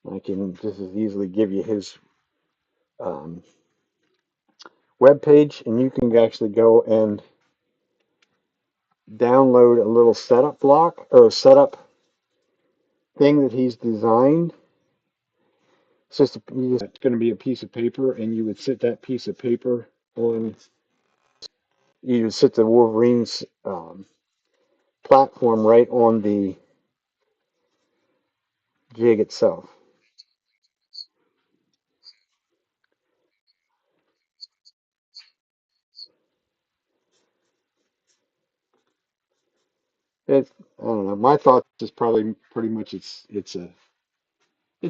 I can just as easily give you his um, web page, and you can actually go and download a little setup block or a setup thing that he's designed. It's going to be a piece of paper, and you would sit that piece of paper on. You would sit the Wolverine's platform right on the jig itself. I don't know. My thoughts is probably pretty much it's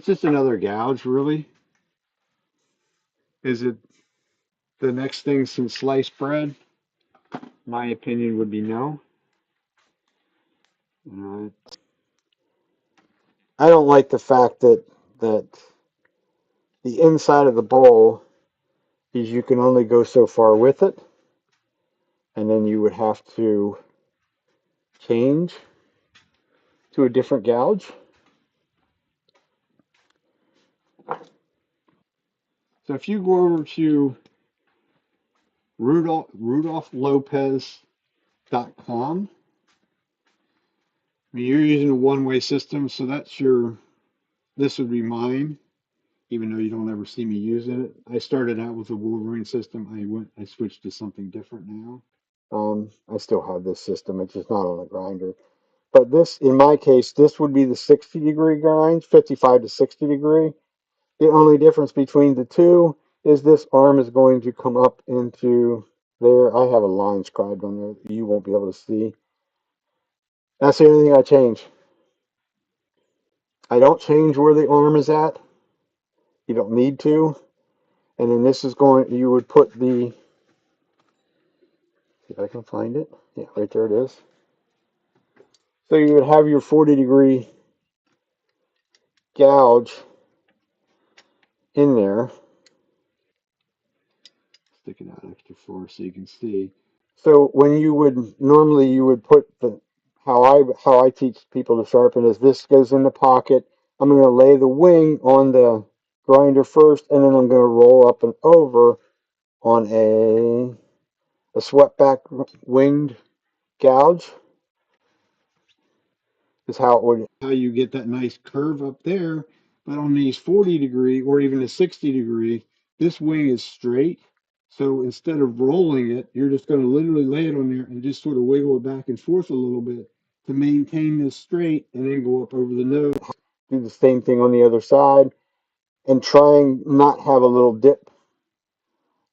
just another gouge, really. Is it the next thing since sliced bread? My opinion would be no. You know, I don't like the fact that the inside of the bowl is you can only go so far with it, and then you would have to change to a different gouge. So if you go over to rudolphlopez.com, I mean, you're using a one-way system, so this would be mine, even though you don't ever see me using it. I started out with a Wolverine system. I switched to something different now. I still have this system. It's just not on a grinder. But this, in my case, this would be the 60-degree grind, 55 to 60 degree. The only difference between the two is this arm is going to come up into there. I have a line scribed on there that you won't be able to see. That's the only thing I change. I don't change where the arm is at. You don't need to. And then this is you would put see if I can find it. Yeah, right there it is. So you would have your 40-degree gouge in there. Stick it out extra far so you can see. So when normally you would put how I teach people to sharpen is this goes in the pocket. I'm going to lay the wing on the grinder first, and then I'm going to roll up and over on a swept back winged gouge. is how it would how you get that nice curve up there. But on these 40-degree or even a 60-degree, this wing is straight. So instead of rolling it, you're just going to literally lay it on there and just sort of wiggle it back and forth a little bit to maintain this straight and then go up over the nose. Do the same thing on the other side and trying not have a little dip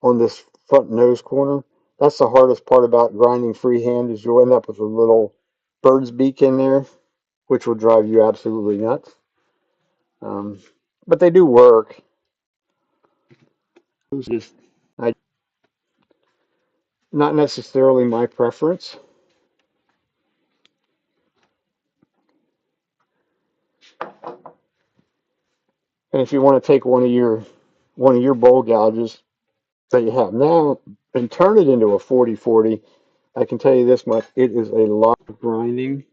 on this front nose corner. That's the hardest part about grinding freehand is you'll end up with a little bird's beak in there, which will drive you absolutely nuts. Um, but they do work. Just I, not necessarily my preference. And if you want to take one of your bowl gouges that you have now and turn it into a 40-40, I can tell you this much: it is a lot of grinding.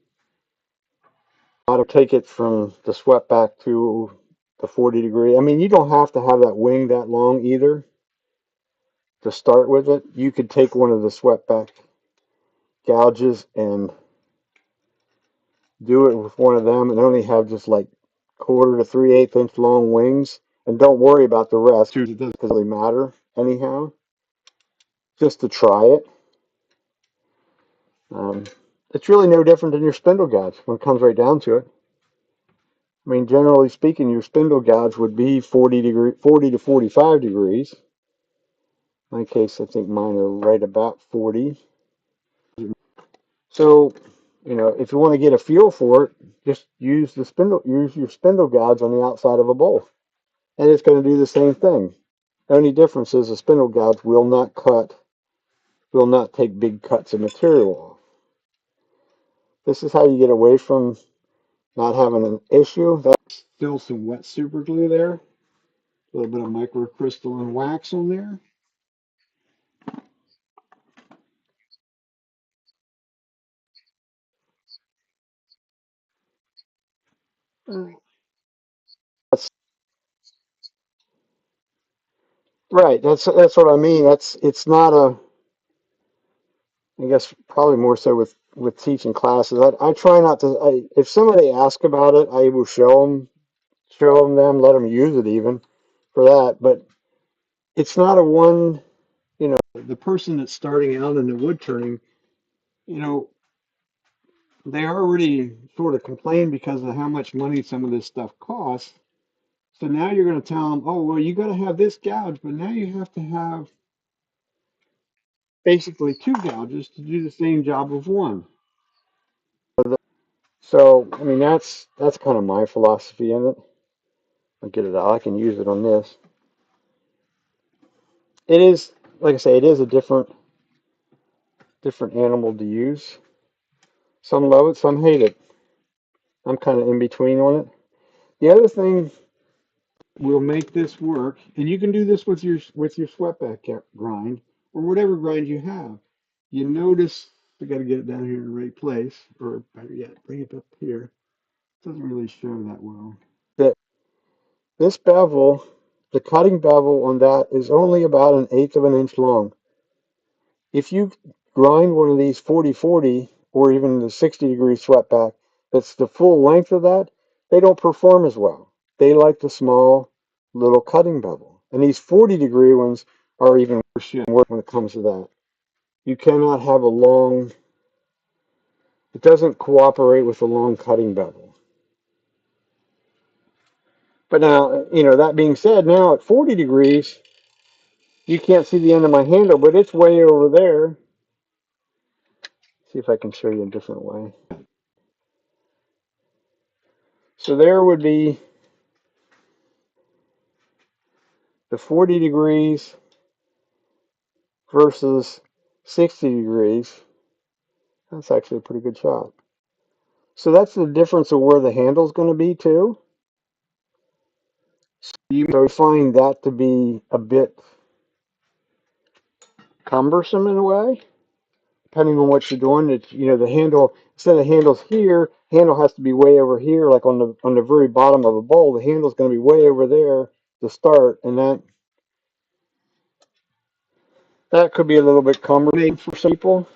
A lot of take it from the swept back to the 40-degree. I mean, you don't have to have that wing that long either to start with it. You could take one of the swept back gouges and do it with one of them and only have just like quarter to 3/8 inch long wings and don't worry about the rest. It doesn't really matter anyhow, just to try it. Um, it's really no different than your spindle gouge when it comes right down to it. I mean, generally speaking, your spindle gouge would be 40 to 45 degrees. In my case, I think mine are right about 40. So, if you want to get a feel for it, just use your spindle gouge on the outside of a bowl, and it's going to do the same thing. The only difference is a spindle gouge will not take big cuts of material off. This is how you get away from not having an issue. That's still some wet super glue there, a little bit of microcrystalline wax on there. That's right. That's what I mean. It's not a. I guess probably more so with teaching classes. I try not to. If somebody asks about it, I will show them, let them use it even for that. But it's not a one. The person that's starting out in the wood turning, you know, they already sort of complain because of how much money some of this stuff costs. So now you're going to tell them, oh, well, you got to have this gouge, but now you have to have basically two gouges to do the same job of one. So, I mean, that's kind of my philosophy in it. I'll get it out. I can use it on this. It is, like I say, it is a different animal to use. Some love it, some hate it. I'm kind of in between on it. The other thing will make this work, and you can do this with your sweatback grind or whatever grind you have. You notice I got to get it down here in the right place, or better yet, bring it up here. It doesn't really show that well. That this bevel, the cutting bevel on that is only about 1/8 of an inch long. If you grind one of these 40-40 or even the 60-degree swept back, that's the full length of that, they don't perform as well. They like the small little cutting bevel. And these 40-degree ones are even worse when it comes to that. You cannot have a long, it doesn't cooperate with a long cutting bevel. But now, that being said, now at 40 degrees, you can't see the end of my handle, but it's way over there. See if I can show you a different way. So there would be the 40 degrees versus 60 degrees. That's actually a pretty good shot. So that's the difference of where the handle's going to be too. So you may find that to be a bit cumbersome in a way, depending on what you're doing. It's, the handle, instead of handles here, handle has to be way over here, like on the very bottom of a bowl. The handle's going to be way over there to start, and that could be a little bit cumbersome for some people.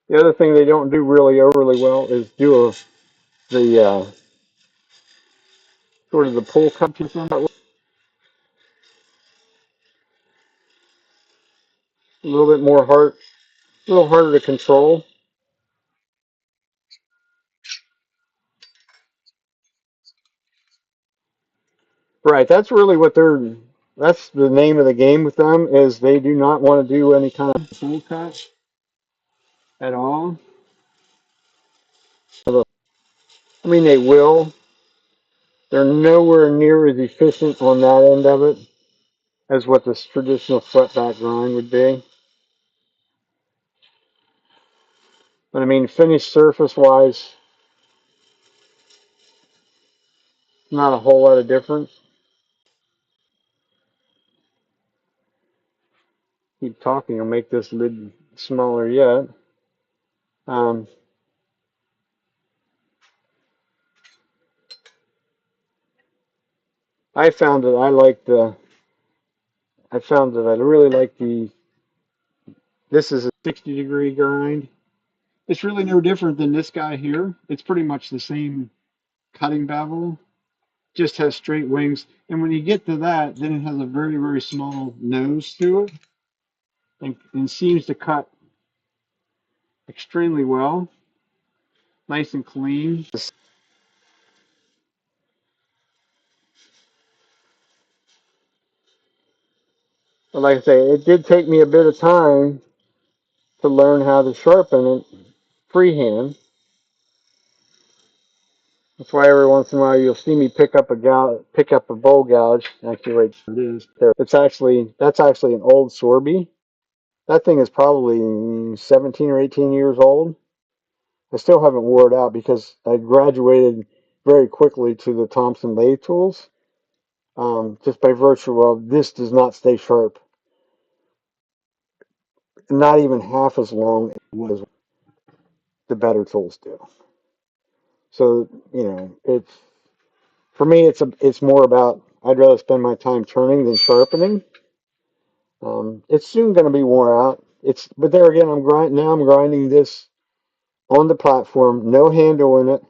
The other thing they don't do really overly well is do the sort of the pull cut. A little bit more hard, a little harder to control. Right. That's really what they're. That's the name of the game with them is they do not want to do any kind of full cut at all. I mean, they will. They're nowhere near as efficient on that end of it as what this traditional swept back grind would be. But I mean, finished surface wise, not a whole lot of difference. Keep talking, I'll make this lid smaller yet. Um, I found that I like the. I found that I really like the. This is a 60-degree grind. It's really no different than this guy here. It's pretty much the same cutting bevel, just has straight wings. And when you get to that, then it has a very, very small nose to it and seems to cut extremely well, nice and clean. But like I say, it did take me a bit of time to learn how to sharpen it freehand. That's why every once in a while you'll see me pick up a bowl gouge. Actually, right there it is. There. That's actually an old Sorby. That thing is probably 17 or 18 years old. I still haven't wore it out because I graduated very quickly to the Thompson lathe tools. Just by virtue of this does not stay sharp, not even half as long as the better tools do. So it's for me, it's more about I'd rather spend my time turning than sharpening. It's soon going to be wore out. But there again, I'm grinding this on the platform, no handle in it,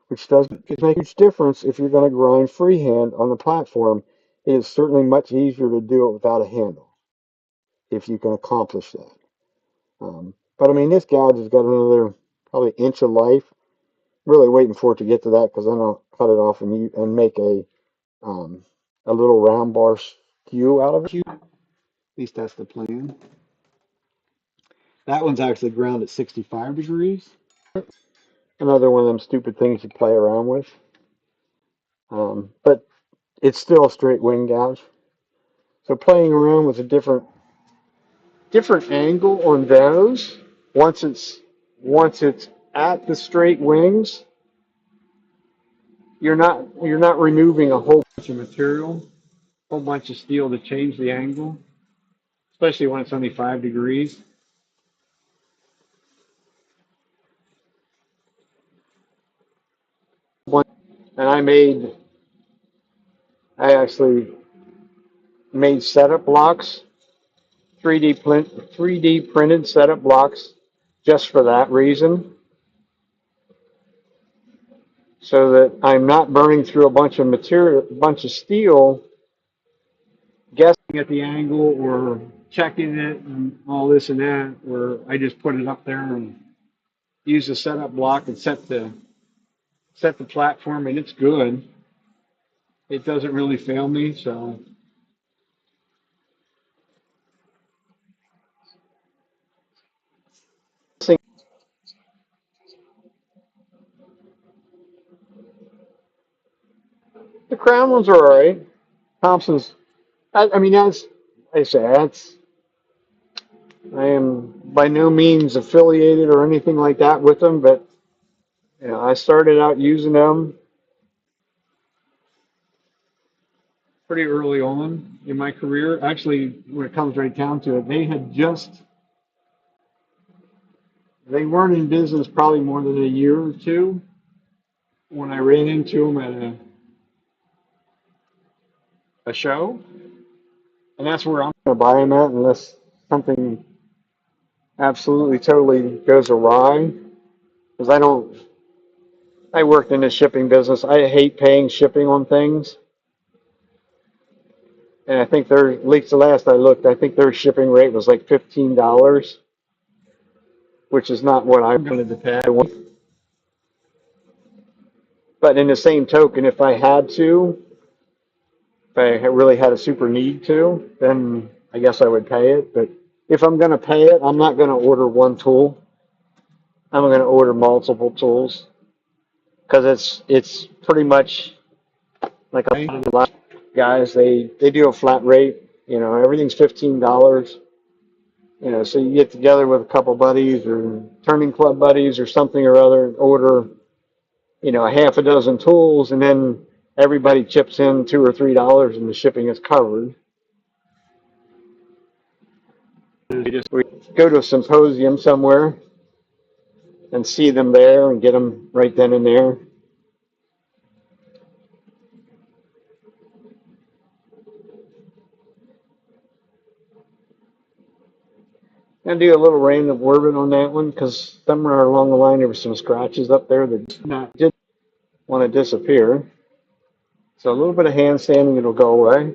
which does make a huge difference if you're going to grind freehand on the platform. It is certainly much easier to do it without a handle if you can accomplish that. But I mean, this gouge has got another probably inch of life. Really waiting for it to get to that because then I'll cut it off and make um, a little round bar skew out of it. At least that's the plan. That one's actually ground at 65 degrees. Another one of them stupid things you play around with. But it's still a straight wing gouge. So playing around with a different angle on those. Once it's once it's at the straight wings, you're not removing a whole bunch of material, a whole bunch of steel to change the angle, especially when it's only 5 degrees. And I actually made setup blocks, 3D printed setup blocks, just for that reason, so that I'm not burning through a bunch of material, a bunch of steel, guessing at the angle or checking it and all this and that. Where I just put it up there and use the setup block and set the platform, and it's good. It doesn't really fail me. So the crown ones are all right. Thompson's. I mean, that's I say that's. I am by no means affiliated or anything like that with them, but I started out using them pretty early on in my career. Actually, when it comes right down to it, they weren't in business probably more than a year or two when I ran into them at a show, and that's where I'm going to buy them at unless something absolutely totally goes awry because I worked in the shipping business. I hate paying shipping on things. And I think at least the last I looked, I think their shipping rate was like $15, which is not what I wanted to pay. But in the same token, if I had to, if I really had a super need to, then I guess I would pay it. But if I'm going to pay it, I'm not going to order one tool. I'm going to order multiple tools because it's pretty much like a lot of guys. They do a flat rate. Everything's $15. So you get together with a couple buddies or turning club buddies or something or other and order, a half a dozen tools, and then everybody chips in $2 or $3 and the shipping is covered. We go to a symposium somewhere and see them there and get them right then and there. And do a little random orbit on that one because somewhere along the line there were some scratches up there that did want to disappear. So a little bit of hand sanding, it'll go away.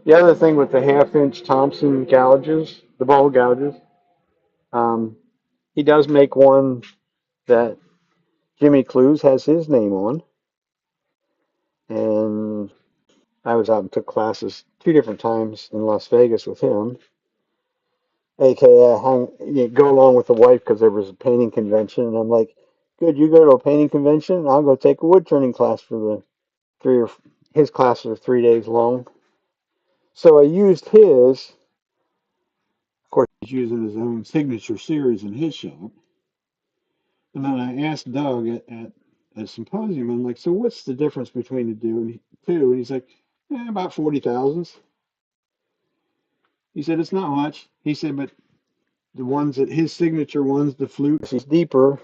The other thing with the half-inch Thompson gouges, the ball gouges, um, he does make one that Jimmy Clues has his name on. And I was out and took classes 2 different times in Las Vegas with him. AKA, go along with the wife because there was a painting convention. And I'm like, good, you go to a painting convention, I'll go take a wood turning class for the his classes are 3 days long. So I used his. Of course, he's using his own signature series in his shop. And then I asked Doug at a symposium, I'm like, so what's the difference between the two? And he's like, about 40 thousandths. He said, it's not much. He said, but the ones that his signature ones, the flute, is deeper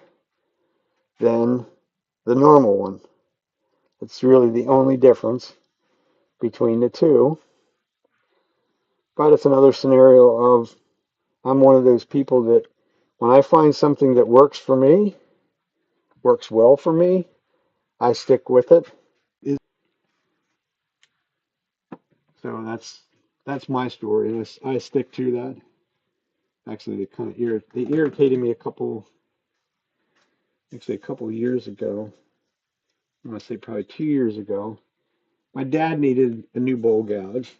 than the normal one. It's really the only difference between the two. But it's another scenario of I'm one of those people that when I find something that works for me, works well for me, I stick with it. So that's my story. I stick to that. Actually, they irritated me a couple years ago. I want to say probably 2 years ago. My dad needed a new bowl gouge,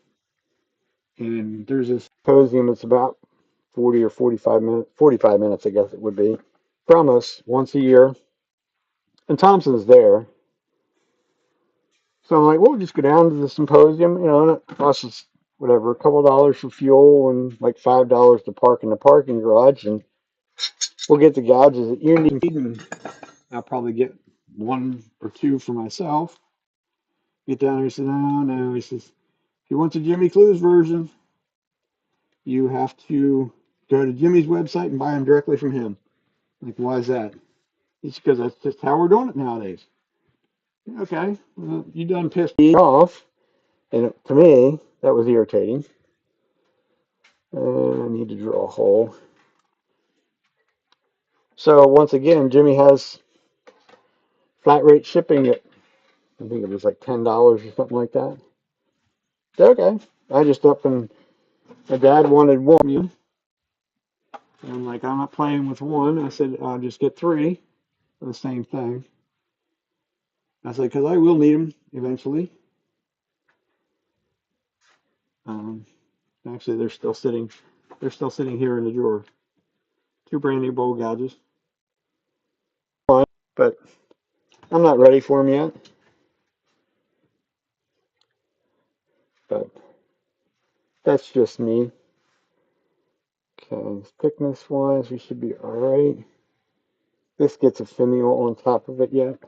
and there's this symposium that's about 40 or 45 minutes, I guess it would be, from us once a year. And Thompson's there. So I'm like, well, we'll just go down to the symposium, and it costs us whatever, a couple dollars for fuel and like $5 to park in the parking garage, and we'll get the gouges that you need, and I'll probably get one or two for myself. Get down there, he said, no, no. He says, if you want the Jimmy Clues version, you have to go to Jimmy's website and buy them directly from him. Like, why is that? It's because that's just how we're doing it nowadays. Okay, well, you done pissed me off, and to me, that was irritating. I need to drill a hole. So once again, Jimmy has flat rate shipping at, I think it was like $10 or something like that. Okay, I just up and my dad wanted one, and I'm like, I'm not playing with one. I said, I'll just get three for the same thing. I said, because I will need them eventually. Um, Actually, they're still sitting. They're still sitting here in the drawer. Two brand new bowl gouges. But I'm not ready for them yet. But that's just me. Okay, thickness wise, we should be all right. This gets a finial on top of it yet.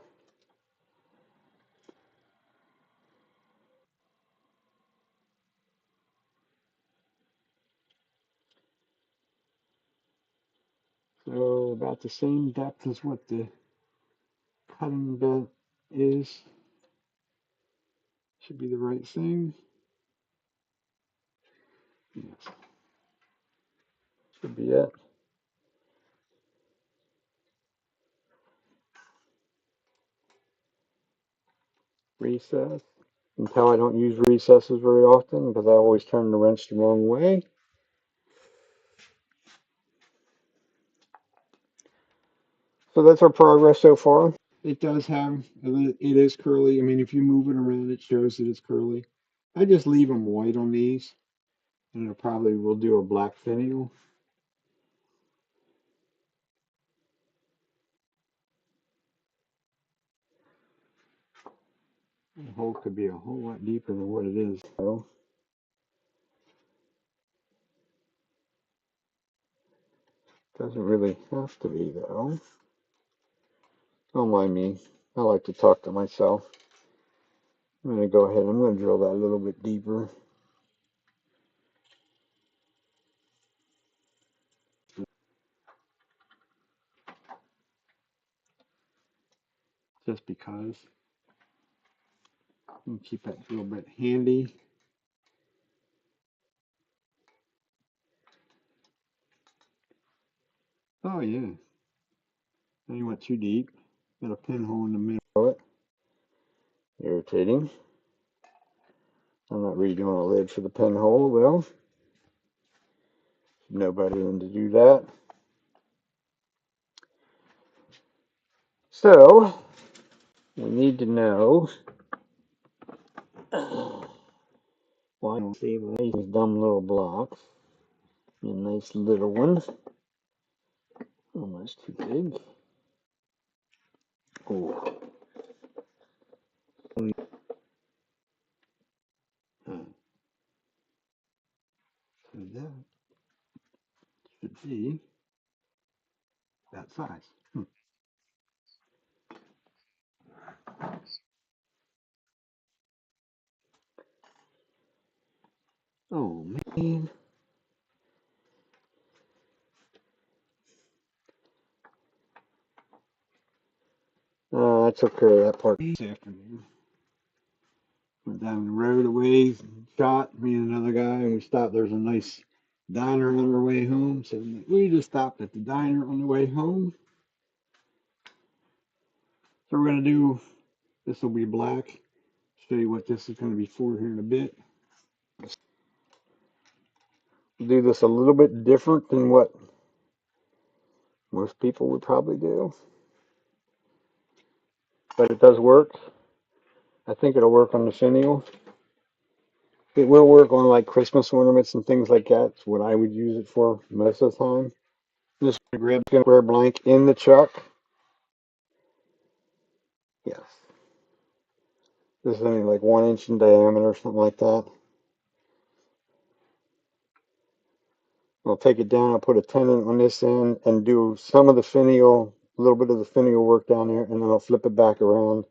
So about the same depth as what the cutting bit is. Should be the right thing. Yes. Should be it. Recess. You can tell I don't use recesses very often because I always turn the wrench the wrong way. So that's our progress so far. It does have, it is curly. I mean, if you move it around, it shows that it's curly. I just leave them white on these, and it probably will do a black finial. The hole could be a whole lot deeper than what it is, though. Doesn't really have to be, though. Don't mind me. I like to talk to myself. I'm going to go ahead. I'm going to drill that a little bit deeper. Just because. And keep that a little bit handy. Oh, yeah. Now you went too deep. Got a pinhole in the middle of it. Irritating. I'm not redoing a lid for the pinhole, though. No better than to do that. So, we need to know why don't save these dumb little blocks. A nice little one. Almost too big. Oh. So that should be that size. Oh man. I took care of that part this afternoon. Went down the road a ways and shot me and another guy, and we stopped. There's a nice diner on our way home, so we just stopped at the diner on the way home. So we're gonna do this. Will be black. Show you what this is gonna be for here in a bit. Do this a little bit different than what most people would probably do, but it does work. I think it'll work on the finial. It will work on like Christmas ornaments and things like that. It's what I would use it for most of the time. Just grab a square blank in the chuck. Yes. This is only like 1 inch in diameter, something like that. I'll take it down, I'll put a tenon on this end and do some of the finial, a little bit of the finial work down there, and then I'll flip it back around.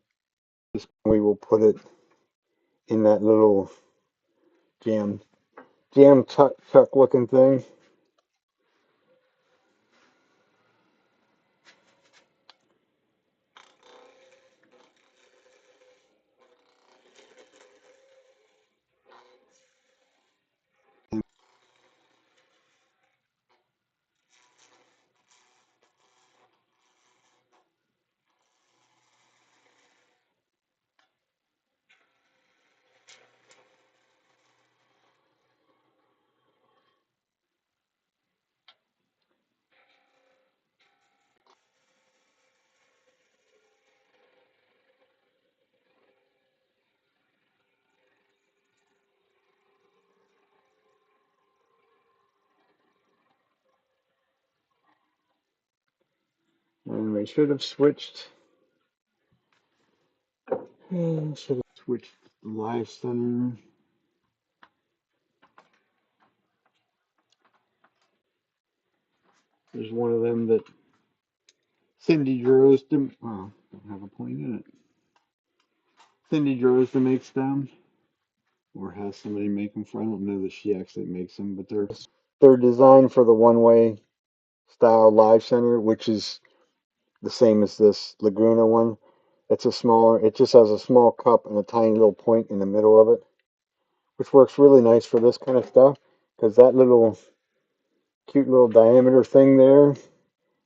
We will put it in that little jam chuck looking thing. And we should have switched. Should have switched the live center. There's one of them that Cindy Drozda, well, don't have a point in it. Cindy Drozda makes them, or has somebody make them for. I don't know that she actually makes them, but they're designed for the one-way style live center, which is the same as this Laguna one. It's a smaller. It just has a small cup and a tiny little point in the middle of it, which works really nice for this kind of stuff because that little cute little diameter thing there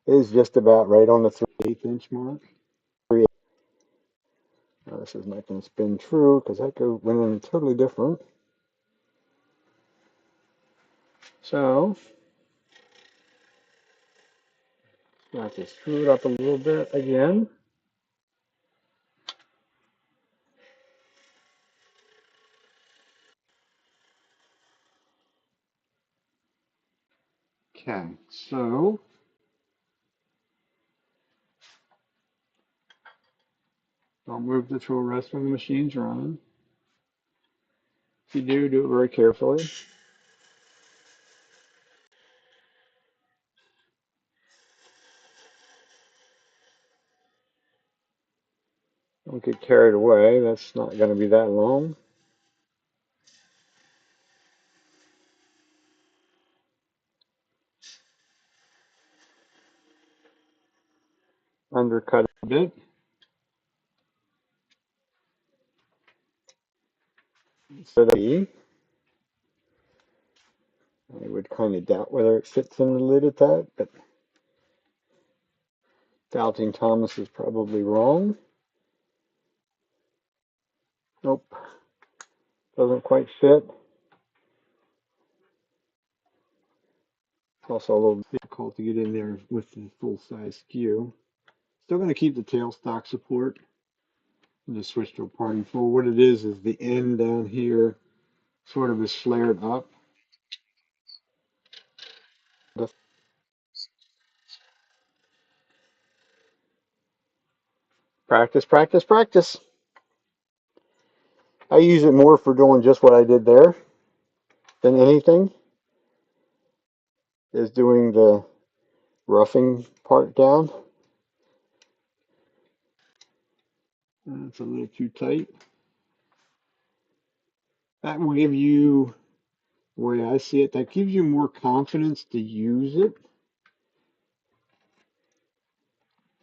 is just about right on the 3/8 inch mark. This is not going to spin true because that went in totally different. So, I have to screw it up a little bit again. Okay, so don't move the tool rest when the machine's running. If you do, do it very carefully. Don't get carried away. That's not going to be that long. Undercut a bit. Instead of I would kind of doubt whether it fits in the lid at that, but doubting Thomas is probably wrong. Nope, doesn't quite fit. It's also a little difficult to get in there with the full-size skew. Still going to keep the tailstock support. And just switch to a parting full. What it is the end down here sort of is flared up. Practice, practice, practice. I use it more for doing just what I did there than anything, is doing the roughing part down. It's a little too tight. That will give you, the way I see it, that gives you more confidence to use it,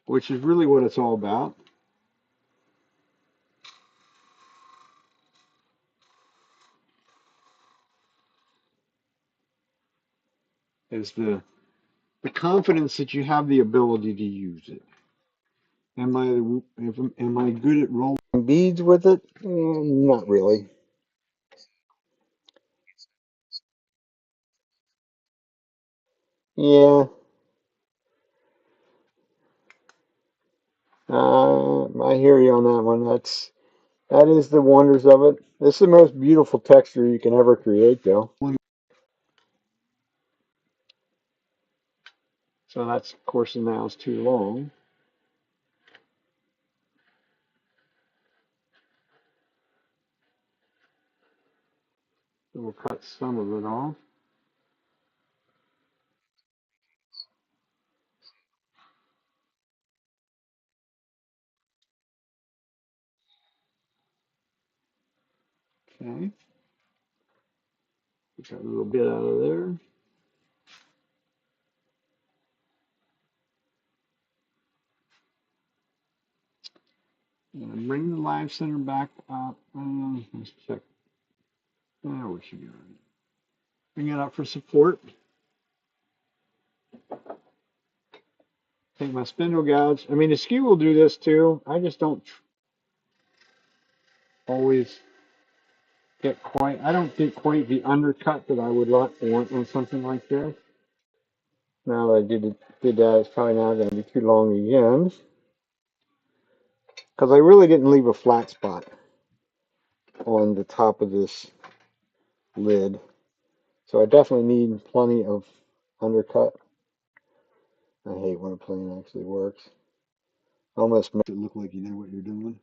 which is really what it's all about. Is the confidence that you have the ability to use it. Am I good at rolling beads with it? Not really. Yeah, I hear you on that one. That is the wonders of it. This is the most beautiful texture you can ever create, though. So that's, of course, now is too long. So we'll cut some of it off. Okay. Got a little bit out of there. And bring the live center back up. Let's check. There we should be right. Bring it up for support. Take my spindle gouge. I mean, the skew will do this too. I just don't always get quite, I don't get quite the undercut that I would want on something like this. Now that I did that, it's probably not going to be too long again. Because I really didn't leave a flat spot on the top of this lid. So I definitely need plenty of undercut. I hate when a plane actually works. Almost makes it look like you know what you're doing.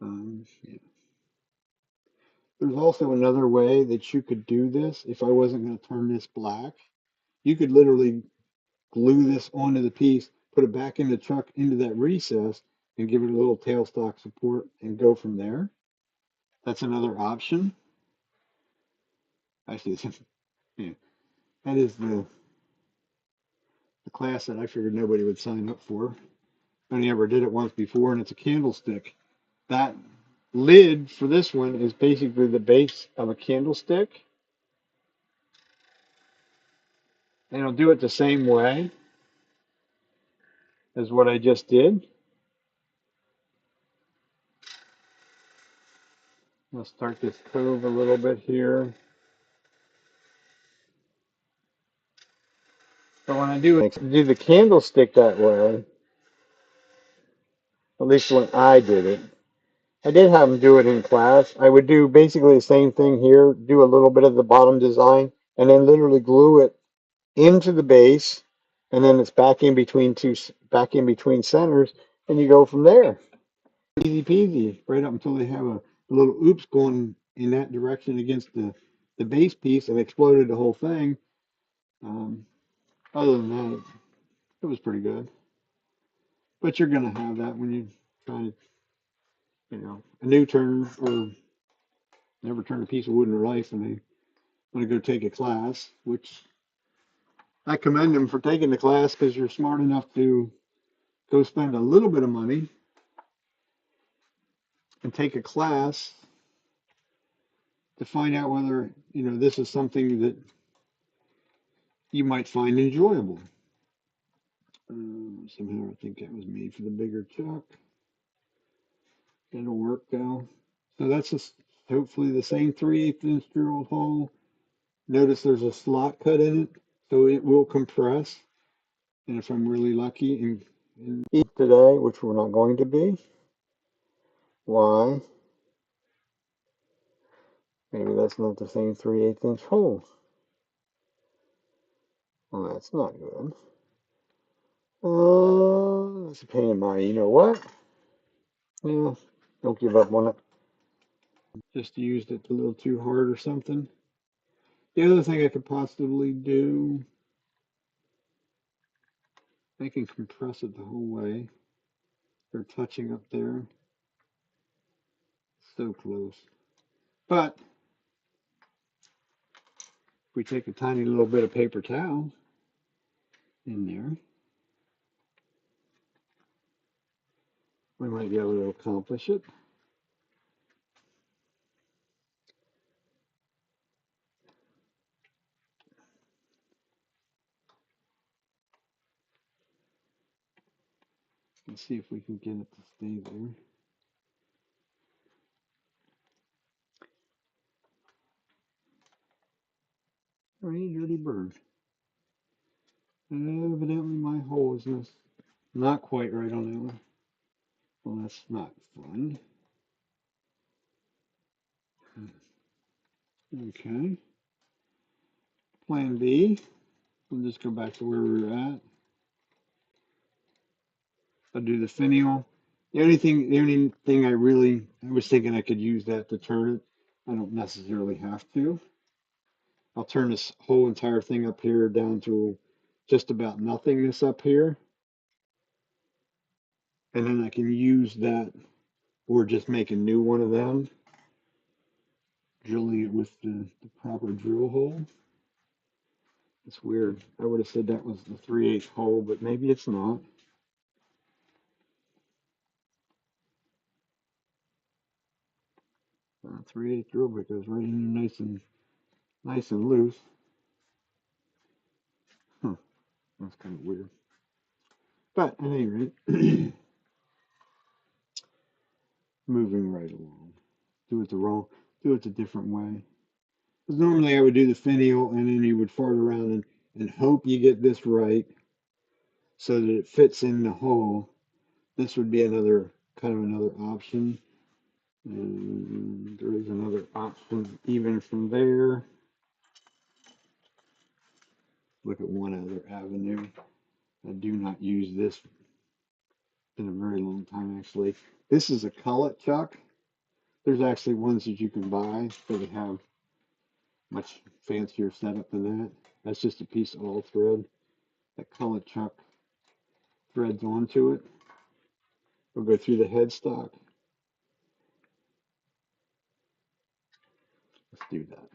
Yeah. There's also another way that you could do this if I wasn't going to turn this black. You could literally glue this onto the piece, put it back in the truck into that recess, and give it a little tailstock support and go from there. That's another option. Actually, yeah, that is the class that I figured nobody would sign up for. I only ever did it once before, and it's a candlestick. That lid for this one is basically the base of a candlestick. And I'll do it the same way as what I just did. I'll start this cove a little bit here. But when I do the candlestick that way, at least when I did it, I did have them do it in class. I would do basically the same thing here, do a little bit of the bottom design, and then literally glue it into the base, and then it's back in between centers, and you go from there. Easy peasy, right up until they have a little oops going in that direction against the base piece and exploded the whole thing. Um, other than that, it was pretty good. But you're gonna have that when you try to, a new turner or never turn a piece of wood in their life, and they want to go take a class, which I commend them for taking the class because you're smart enough to go spend a little bit of money and take a class to find out whether, this is something that you might find enjoyable. Somehow I think that was made for the bigger chuck. It'll work though. So that's just hopefully the same 3/8 inch drill hole. Notice there's a slot cut in it, so it will compress. And if I'm really lucky and eat today, which we're not going to be, why? Maybe that's not the same 3/8 inch hole. Well, that's not good. That's a pain in my, you know what? Yeah, don't give up on it. Just used it a little too hard or something. The other thing I could possibly do, I can compress it the whole way. They're touching up there. So close. But if we take a tiny little bit of paper towel in there, we might be able to accomplish it. Let's see if we can get it to stay there. All right, dirty bird. Evidently my hole is not quite right on that one. Well, that's not fun. Okay. Plan B. We'll just go back to where we were at. I'll do the finial. The only thing I was thinking I could use that to turn it. I don't necessarily have to. I'll turn this whole entire thing up here down to just about nothingness up here. And then I can use that or just make a new one of them, drilling it with the proper drill hole. It's weird. I would have said that was the 3/8 hole, but maybe it's not. 3/8 drill bit goes right in there nice and loose. Huh, that's kind of weird. But at any rate, moving right along. Do it the different way. Because normally I would do the finial and then you would fart around and hope you get this right so that it fits in the hole. This would be another option. And there is another option even from there. Look at one other avenue. I do not use this in a very long time actually. This is a cullet chuck. There's actually ones that you can buy that have much fancier setup than that. That's just a piece of all thread. That cullet chuck threads onto it. We'll go through the headstock. Let's do that.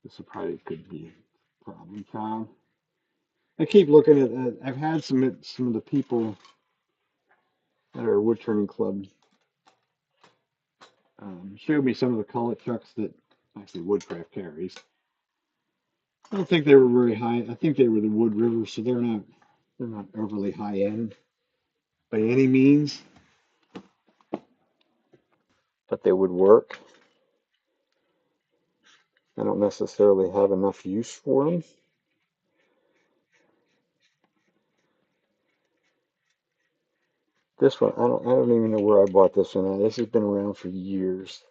This probably could be a problem child. I keep looking at that. I've had some of the people at our wood turning club showed me some of the cullet chucks that actually Woodcraft carries. I don't think they were very high. I think they were the Wood River, so they're not overly high end by any means, but they would work. I don't necessarily have enough use for them. This one, I don't even know where I bought this one at. This has been around for years.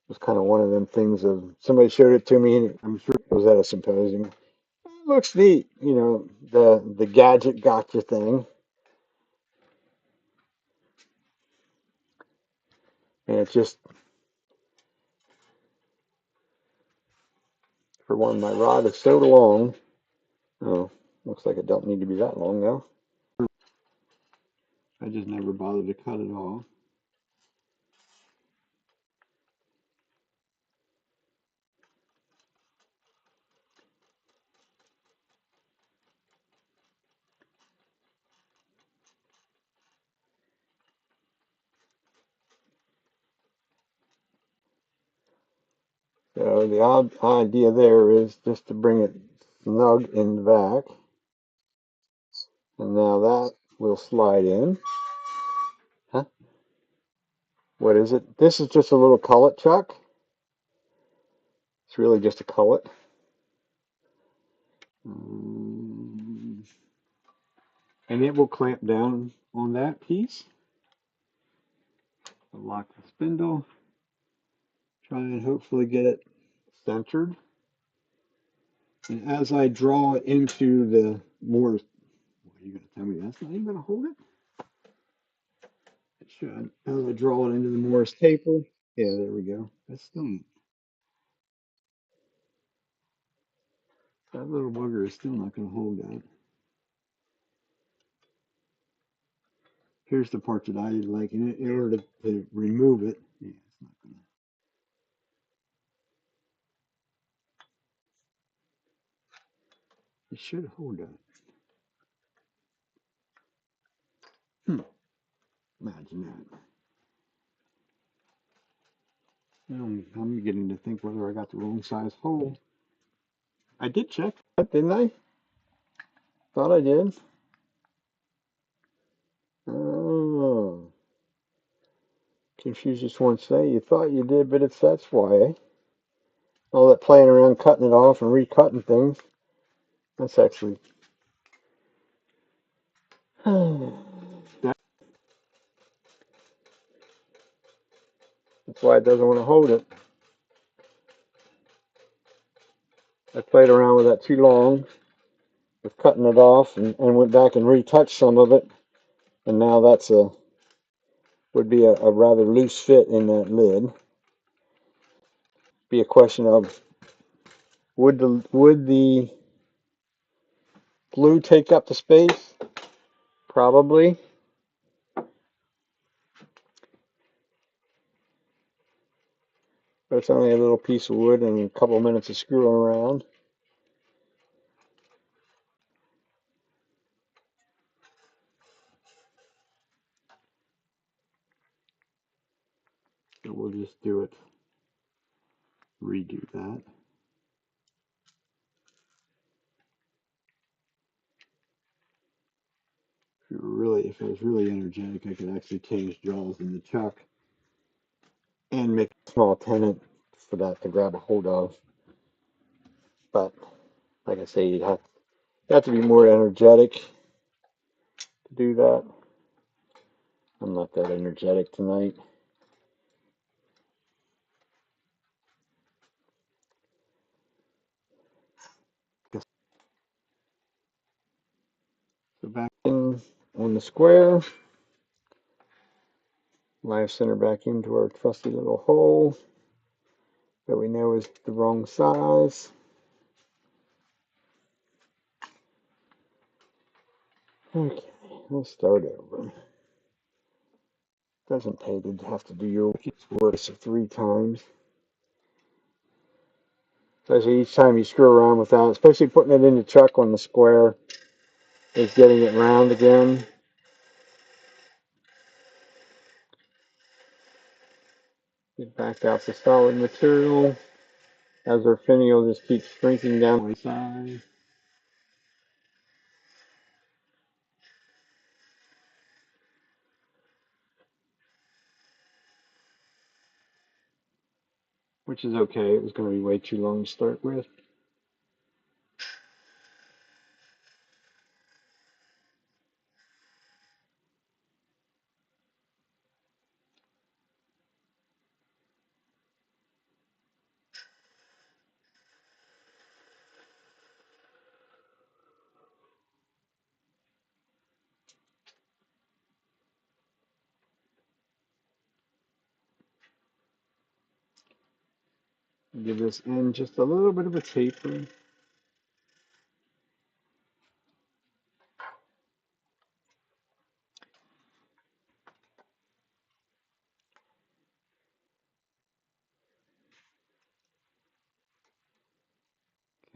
It was kind of one of them things of somebody showed it to me, and I'm sure it was at a symposium. It looks neat, you know, the gadget gotcha thing. And it's just, for one, my rod is so long. Oh, looks like it don't need to be that long now. I just never bothered to cut it off. So the odd idea there is just to bring it snug in the back. And now that will slide in. Huh? What is it? This is just a little cullet chuck. It's really just a cullet. And it will clamp down on that piece. I'll lock the spindle. Try and hopefully get it centered. And as I draw it into the Morse, are you going to tell me that's not even going to hold it? It should. As I draw it into the Morse taper, yeah, there we go. That's still, that little bugger is still not going to hold that. Here's the part that I didn't like. In order to remove it, yeah, it's not going to. It should hold that. Imagine that. I'm beginning to think whether I got the wrong size hole. I did check that, didn't I? Thought I did. Oh, Confucius once say, you thought you did, but it's that's why, eh? All that playing around, cutting it off and recutting things. That's actually. That's why it doesn't want to hold it. I played around with that too long, with cutting it off, and went back and retouched some of it, and now that's would be a rather loose fit in that lid. Be a question of would the glue take up the space? Probably. But it's only a little piece of wood and a couple of minutes of screwing around. So we'll just do it, redo that. If I was really energetic, I could actually change jaws in the chuck and make a small tenon for that to grab a hold of. But like I say, you have to be more energetic to do that. I'm not that energetic tonight. So back in on the square, live center back into our trusty little hole that we know is the wrong size. Okay, we'll start over. Doesn't pay to have to do your work 3 times. Especially each time you screw around with that, especially putting it in the chuck on the square, is getting it round again. Get back out the solid material. as our finial just keeps shrinking down my side. Which is okay. It was going to be way too long to start with. Give this end just a little bit of a taper.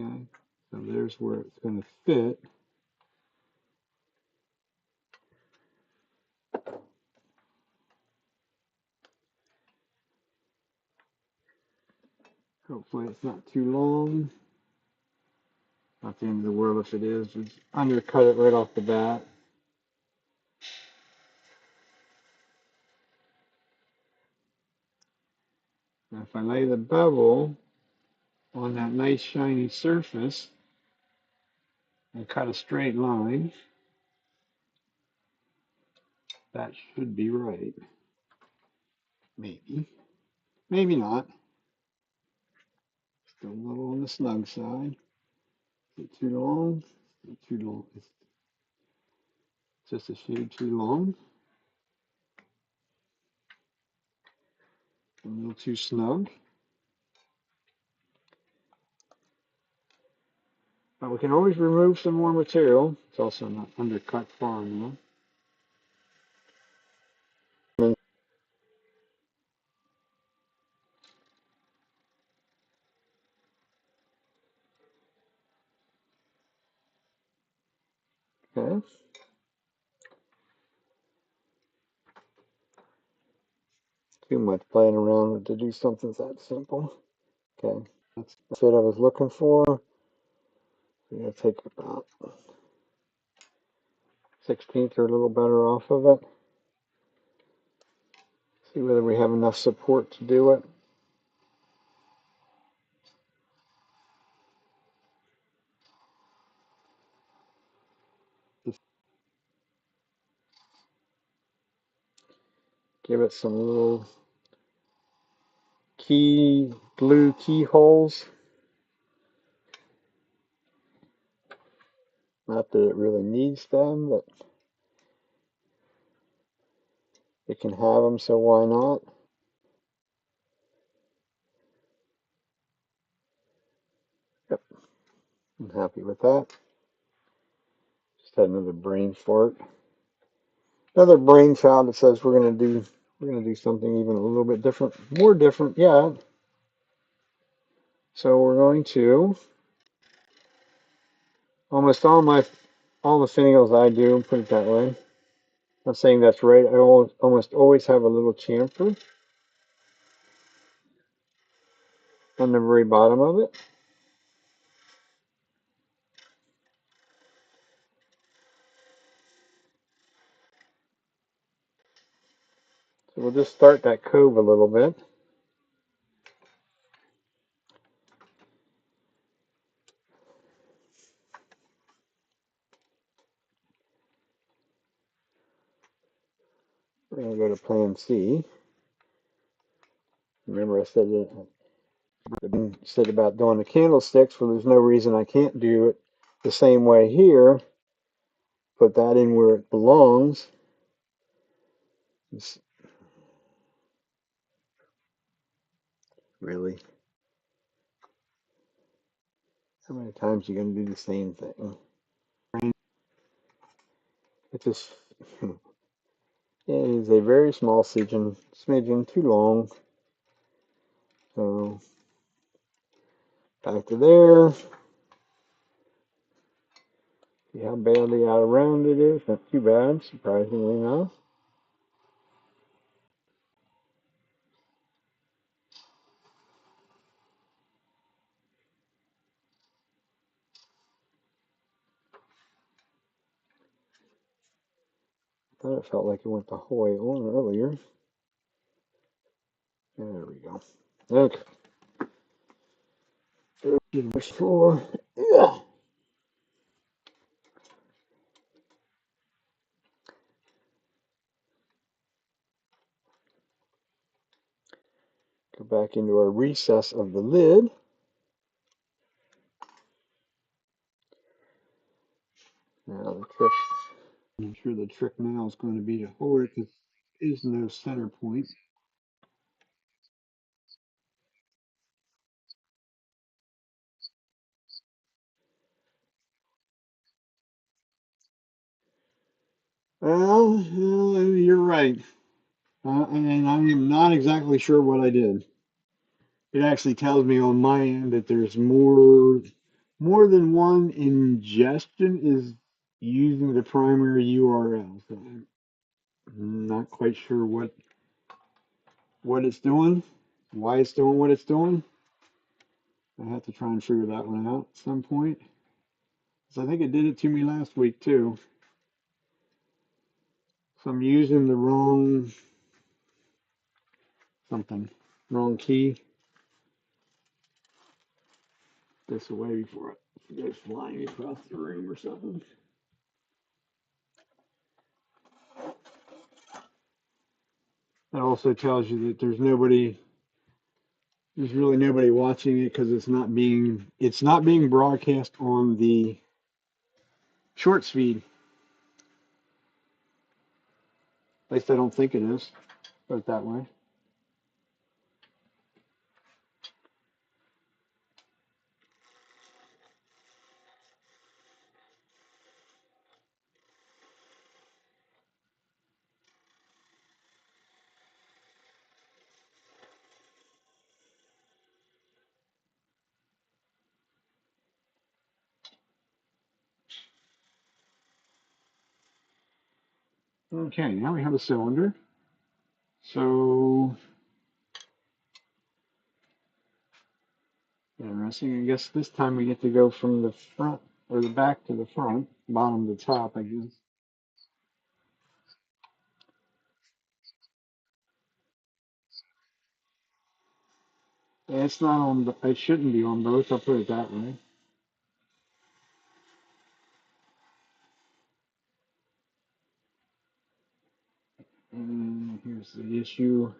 Okay, so there's where it's going to fit. Hopefully it's not too long. Not the end of the world if it is. Just undercut it right off the bat. Now if I lay the bevel on that nice shiny surface and cut a straight line, that should be right. Maybe. Maybe not. Still a little on the snug side. Is it too long? Is it too long? It's just a shade too long. A little too snug. But we can always remove some more material. It's also not undercut far enough. Okay. Too much playing around to do something that simple. Okay. That's what I was looking for. We're going to take about 1/16 or a little better off of it. See whether we have enough support to do it. Just give it some little glue keyholes. Not that it really needs them, but it can have them, so why not? Yep, I'm happy with that. Just had another brain fart. Another brainchild that says we're gonna do something even a little bit different, more different, yeah. So we're going to almost all the finials I do, put it that way. I'm saying that's right. I almost always have a little chamfer on the very bottom of it. So we'll just start that cove a little bit. We're going to go to plan C. Remember I said about doing the candlesticks, well, there's no reason I can't do it the same way here. Put that in where it belongs. It's really, how many times are you going to do the same thing? It's just, it is a very small smidgen too long. So back to there. See how badly out of round it is? Not too bad, surprisingly enough. thought it felt like it went the whole way on earlier. There we go. Okay. Number 4. Yeah. Go back into our recess of the lid. Now the trick, I'm sure the trick now is going to be to hold it because there is no center point. Well, you're right. And I am not exactly sure what I did. It actually tells me on my end that there's more than one ingestion is using the primary URL. So I'm not quite sure what it's doing, why it's doing what it's doing. I have to try and figure that one out at some point. So I think it did it to me last week too. So I'm using the wrong something, wrong key. This away before it goes flying across the room or something. That also tells you that there's really nobody watching it because it's not being broadcast on the shorts feed. At least I don't think it is. Put it that way. Okay, now we have a cylinder. So interesting. I guess this time we get to go from the front or the back to the front, bottom to top, I guess. It's not on. It shouldn't be on both. I'll put it that way. And here's the issue.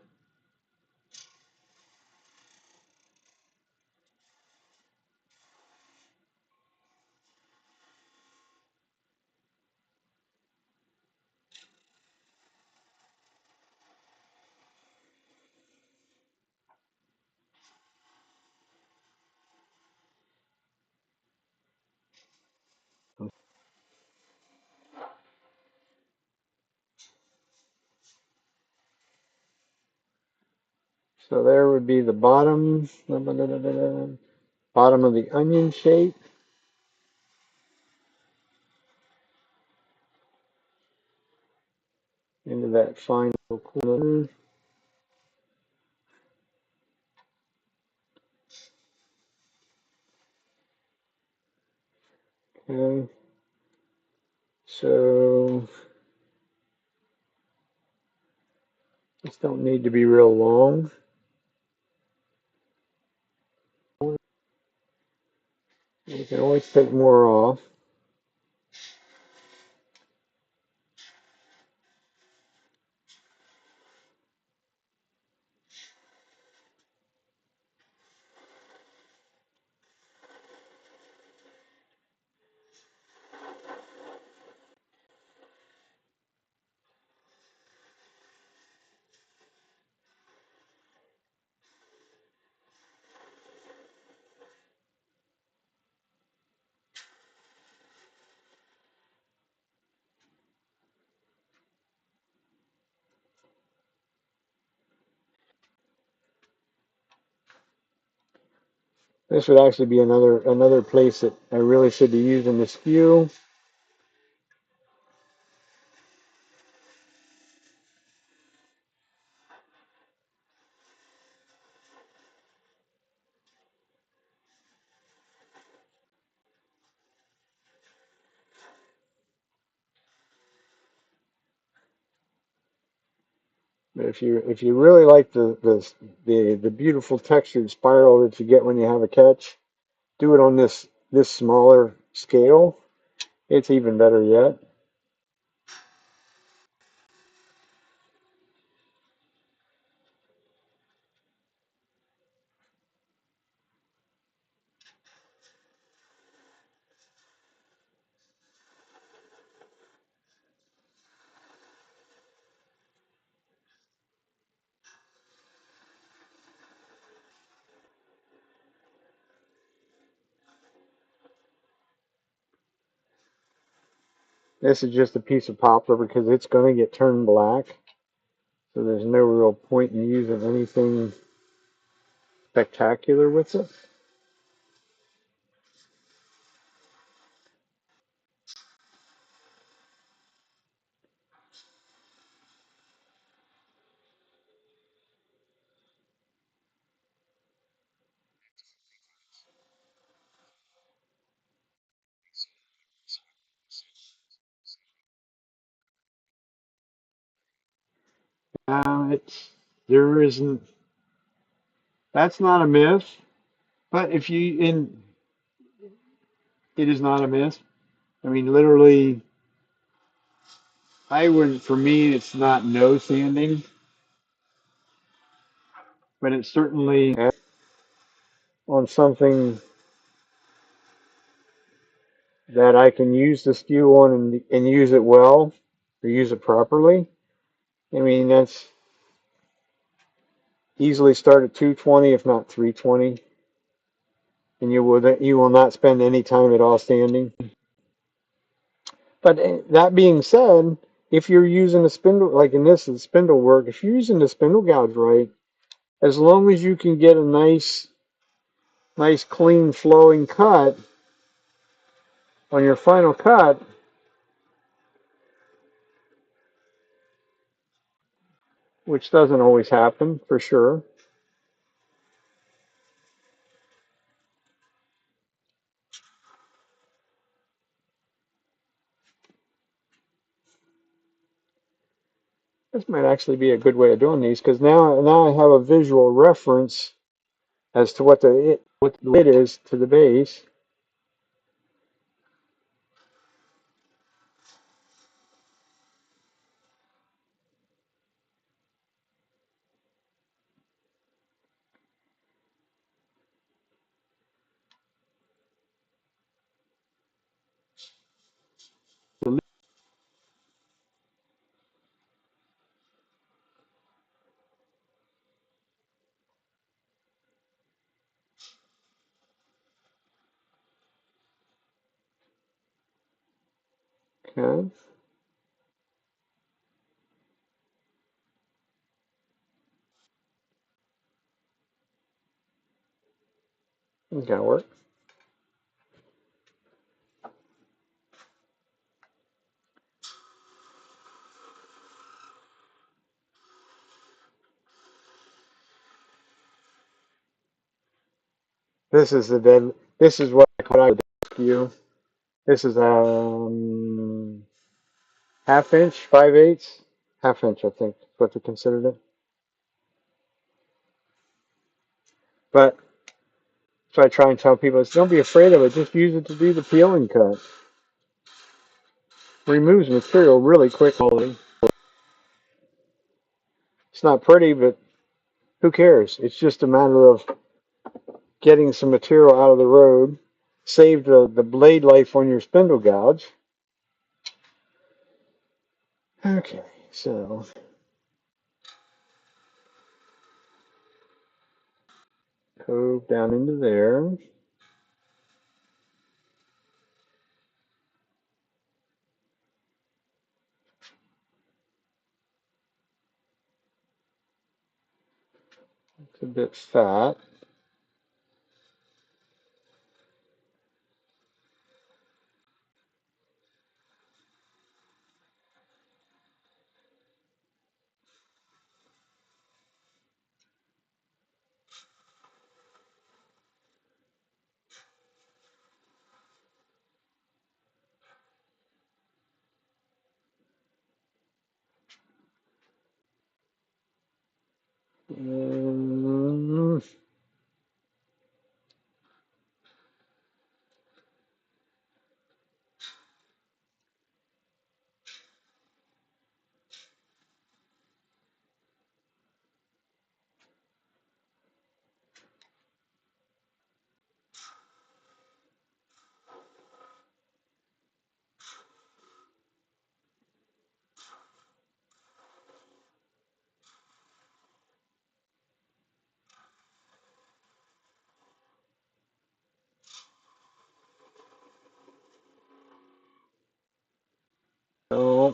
So there would be the bottom of the onion shape into that fine little corner. Okay. So these don't need to be real long. You can always take more off. This would actually be another place that I really should be using the skew. But if you really like the beautiful textured spiral that you get when you have a catch, do it on this smaller scale. It's even better yet. This is just a piece of poplar because it's going to get turned black. So there's no real point in using anything spectacular with it. It's there isn't that's not a myth, but if you in it is not a myth. I mean, literally, I wouldn't. For me, it's not no sanding, but it's certainly on something that I can use the skew on and use it well or use it properly. I mean, that's easily start at 220, if not 320, and you will not spend any time at all sanding. But that being said, if you're using a spindle, like in this, the spindle work, if you're using the spindle gouge right, as long as you can get a nice, clean, flowing cut on your final cut, which doesn't always happen for sure. This might actually be a good way of doing these because now I have a visual reference as to what the lid is to the base. Okay, it's gonna work. This is the dead. This is what I call a skew. This is half inch, 5/8, half inch, I think, is what they considered it. But so I try and tell people is don't be afraid of it. Just use it to do the peeling cut. Removes material really quickly. It's not pretty, but who cares? It's just a matter of getting some material out of the road. Save the blade life on your spindle gouge. Okay, so cove down into there. It's a bit fat. Mm,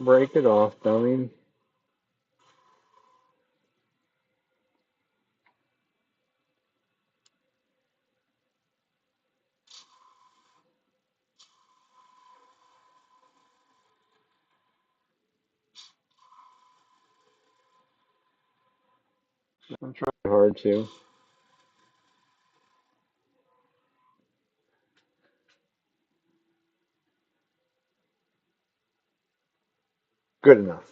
don't break it off, dummy. I'm trying hard to. Good enough.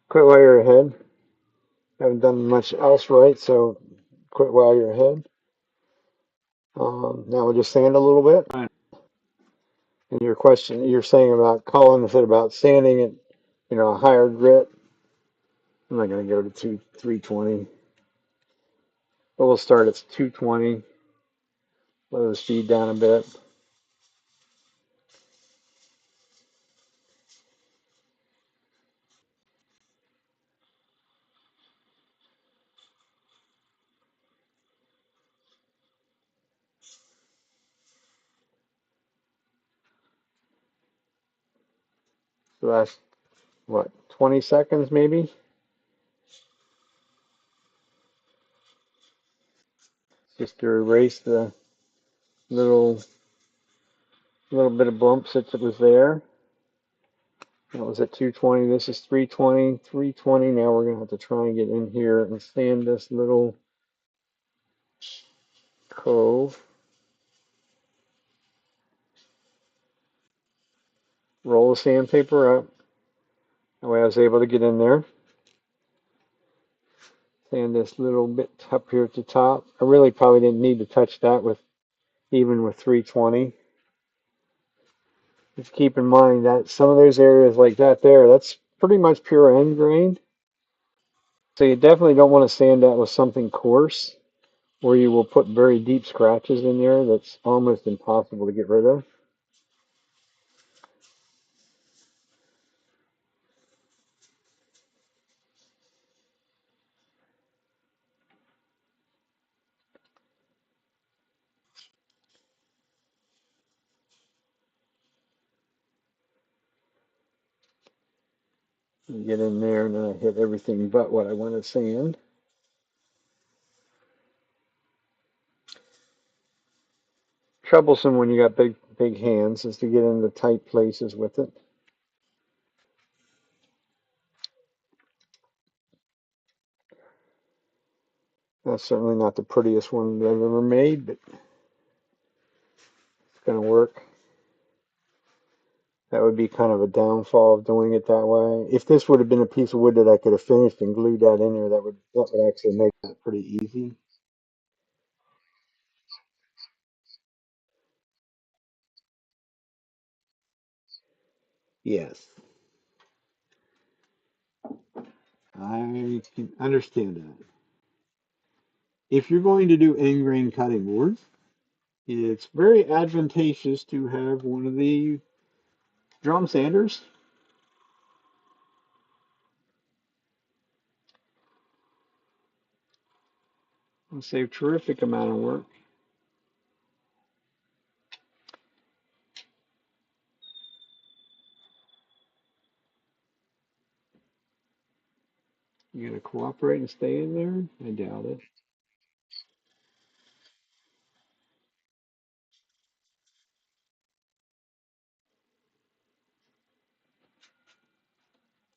Quit while you're ahead. Haven't done much else right, so quit while you're ahead. Now we'll just sand a little bit. And your question, you're saying about Colin said about sanding it, a higher grit. I'm not going to go to 320, but we'll start at 220. Lower the speed down a bit. So that's what, 20 seconds maybe? Just to erase the little bit of bumps that was there. That was at 220. This is 320. 320. Now we're going to have to try and get in here and sand this little cove. Roll the sandpaper up. That way I was able to get in there. Sand this little bit up here at the top. I really probably didn't need to touch that with even with 320. Just keep in mind that some of those areas like that there, that's pretty much pure end grain. So you definitely don't want to sand that with something coarse, where you will put very deep scratches in there that's almost impossible to get rid of. You get in there and then I hit everything but what I want to sand. Troublesome when you got big hands is to get into tight places with it. That's certainly not the prettiest one that I've ever made, but it's going to work. That would be kind of a downfall of doing it that way. If this would have been a piece of wood that I could have finished and glued that in there, that would actually make that pretty easy. Yes, I can understand that. If you're going to do end grain cutting boards, it's very advantageous to have one of the drum sanders. It'll save terrific amount of work. You gonna cooperate and stay in there? I doubt it.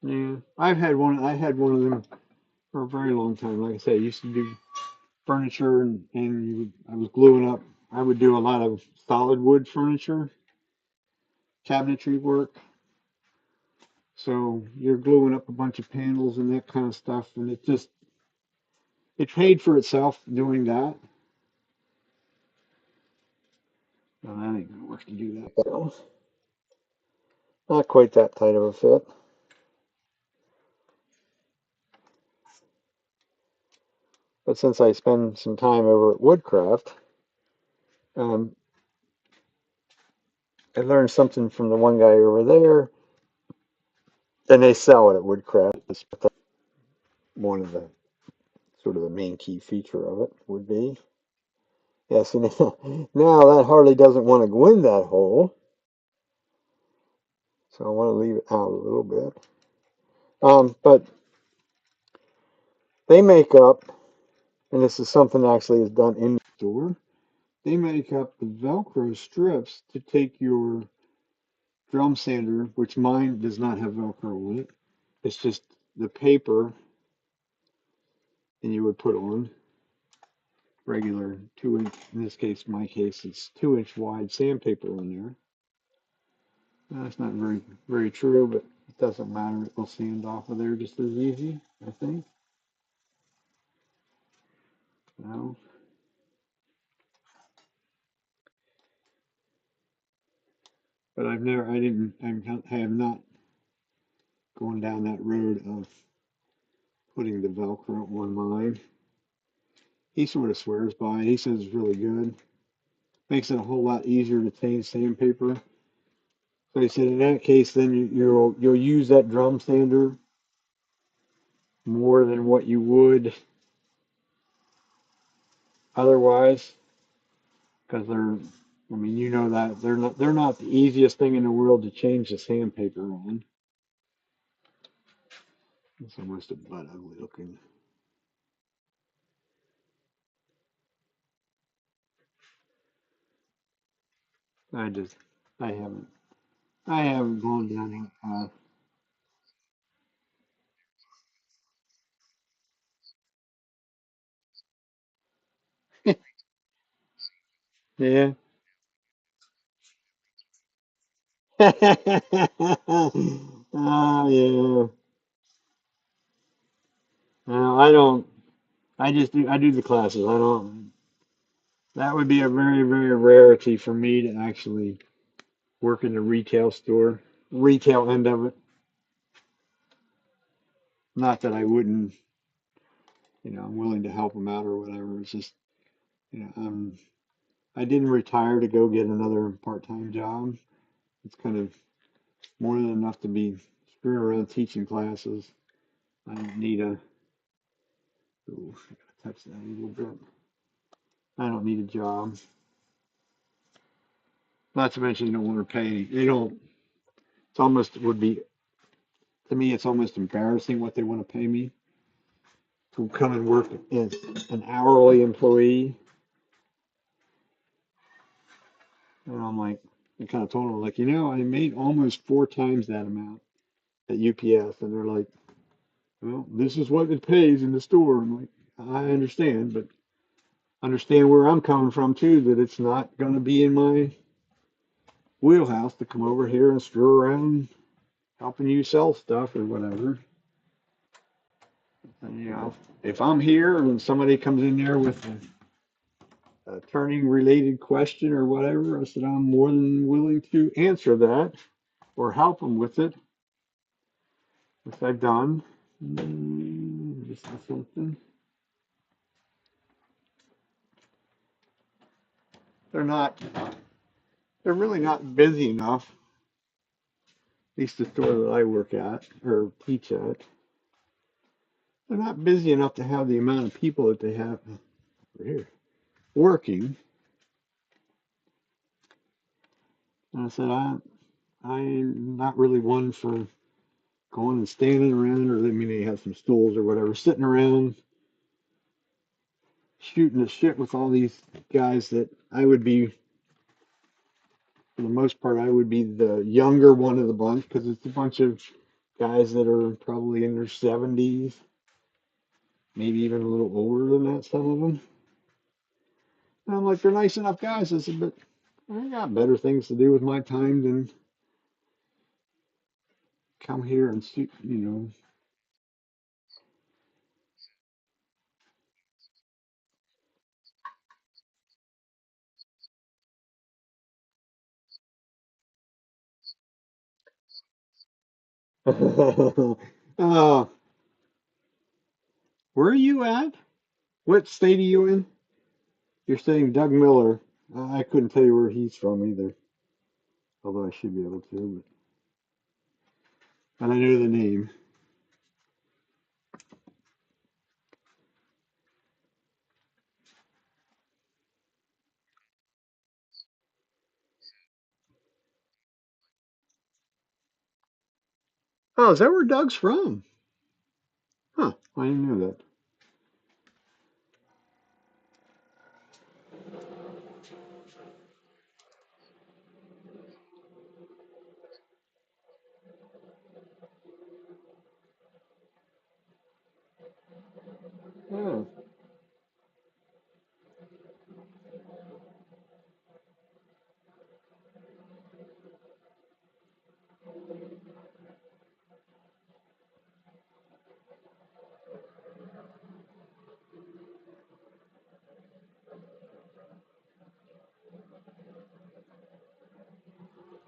Yeah, I've had one. I had one of them for a very long time. Like I said, I used to do furniture and I was gluing up. I would do a lot of solid wood furniture, cabinetry work. So you're gluing up a bunch of panels and that kind of stuff, and it paid for itself doing that. No, that ain't gonna work to do that. So, not quite that tight of a fit. But since I spend some time over at Woodcraft, um, I learned something from the one guy over there, and they sell it at Woodcraft. That's one of the sort of the main key feature of it would be. Yeah, see now that Harley doesn't want to go in that hole, so I want to leave it out a little bit. But they make up, and this is something that actually is done in the store. They make up the Velcro strips to take your drum sander, which mine does not have Velcro on it. It's just the paper, and you would put on regular 2 inch, in this case, my case, it's 2 inch wide sandpaper on there. That's not very true, but it doesn't matter. It will sand off of there just as easy, I think. No, but I have not gone down that road of putting the Velcro on mine. He sort of swears by it. He says it's really good. Makes it a whole lot easier to change sandpaper. So he said in that case, then you'll use that drum sander more than what you would otherwise, because I mean, you know that they're not the easiest thing in the world to change the sandpaper on. It's almost a butt ugly looking. I just, I haven't, I haven't gone down that path. Yeah. Oh yeah. No, I don't. I do the classes. I don't. That would be a very rarity for me to actually work in the retail store, retail end of it. Not that I wouldn't, I'm willing to help them out or whatever. It's just, you know, um, I didn't retire to go get another part-time job. It's kind of more than enough to be screwing around teaching classes. I don't need a, ooh, I gotta touch that a little bit. I don't need a job. Not to mention, they don't want to pay. They don't. It's almost would be to me. It's almost embarrassing what they want to pay me to come and work as an hourly employee. And I'm like, I kind of told them like, I made almost 4 times that amount at UPS, and they're like, well, this is what it pays in the store. I'm like, I understand, but understand where I'm coming from too. That it's not going to be in my wheelhouse to come over here and screw around helping you sell stuff or whatever. And, if I'm here and somebody comes in there with a turning related question or whatever, I said I'm more than willing to answer that or help them with it, which I've done. This is something. They're not. They're really not busy enough. At least the store that I work at or teach at, they're not busy enough to have the amount of people that they have here working. And I said I'm not really one for going and standing around, or I mean they have some stools or whatever, sitting around shooting the shit with all these guys that I would be, for the most part, I would be the younger one of the bunch because it's a bunch of guys that are probably in their 70s, maybe even a little older than that, some of them. And I'm like, they're nice enough guys. I said, but I got better things to do with my time than come here and shoot, Oh, where are you at? What state are you in? You're saying Doug Miller. I couldn't tell you where he's from either, although I should be able to. But I know the name. Oh, is that where Doug's from? Huh, I didn't know that. Oh,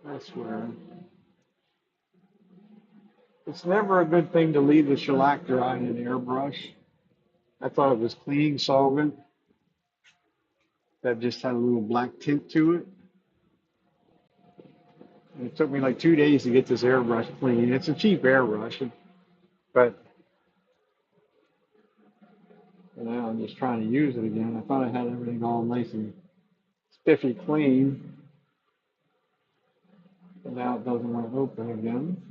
I swear. It's never a good thing to leave the shellac dry in an airbrush. I thought it was cleaning solvent that just had a little black tint to it. And it took me like 2 days to get this airbrush clean. It's a cheap airbrush, but now I'm just trying to use it again. I thought I had everything all nice and spiffy clean, but now it doesn't want to open again.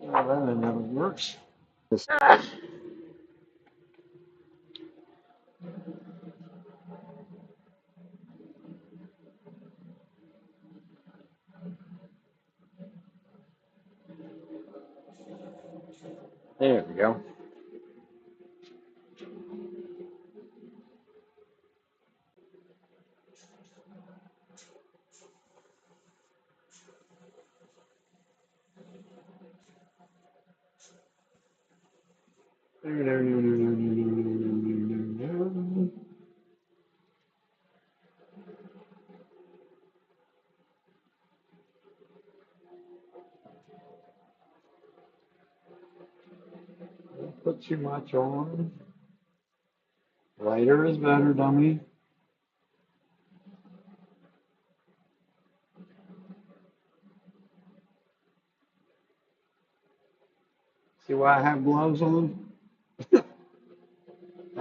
Well, that never works. There we go. Put too much on. Lighter is better, dummy. See why I have gloves on? I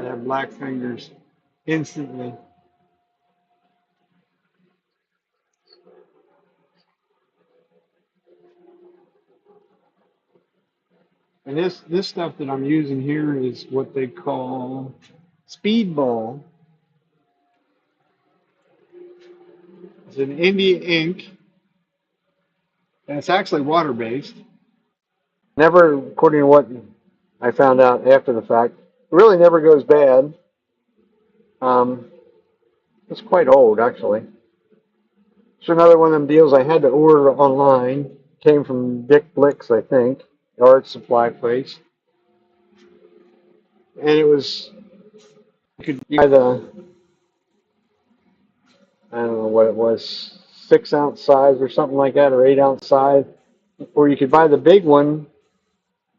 have black fingers instantly. And this stuff that I'm using here is what they call speedball. It's an India ink, and it's actually water based. Never, according to what I found out after the fact, really never goes bad. Um, it's quite old, actually. It's another one of them deals I had to order online. Came from Dick Blick's, I think, art supply place, and it was you could buy the I don't know what it was, 6 ounce size or something like that, or 8 ounce size, or you could buy the big one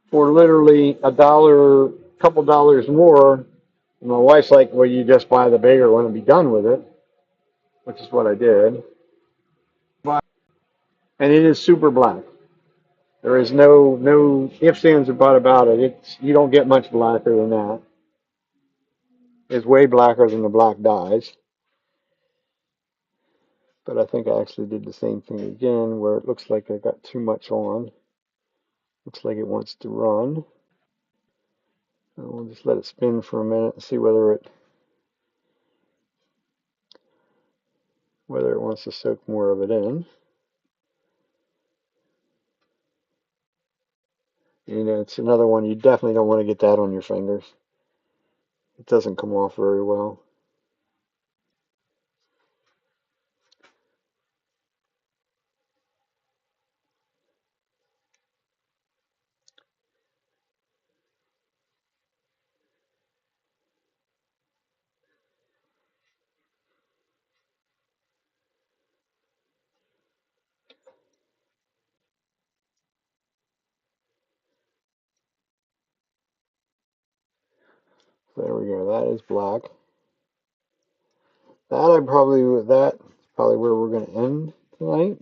for literally a dollar, couple dollars more. And my wife's like, "Well, you just buy the bigger one and be done with it," which is what I did. And it is super black. There is no ifs, ands, or but about it. It's you don't get much blacker than that. It's way blacker than the black dyes. But I think I actually did the same thing again, where it looks like I got too much on. Looks like it wants to run. We'll just let it spin for a minute and see whether it wants to soak more of it in. You know, it's another one you definitely don't want to get that on your fingers. It doesn't come off very well. There we go. That is black. That's probably where we're going to end tonight,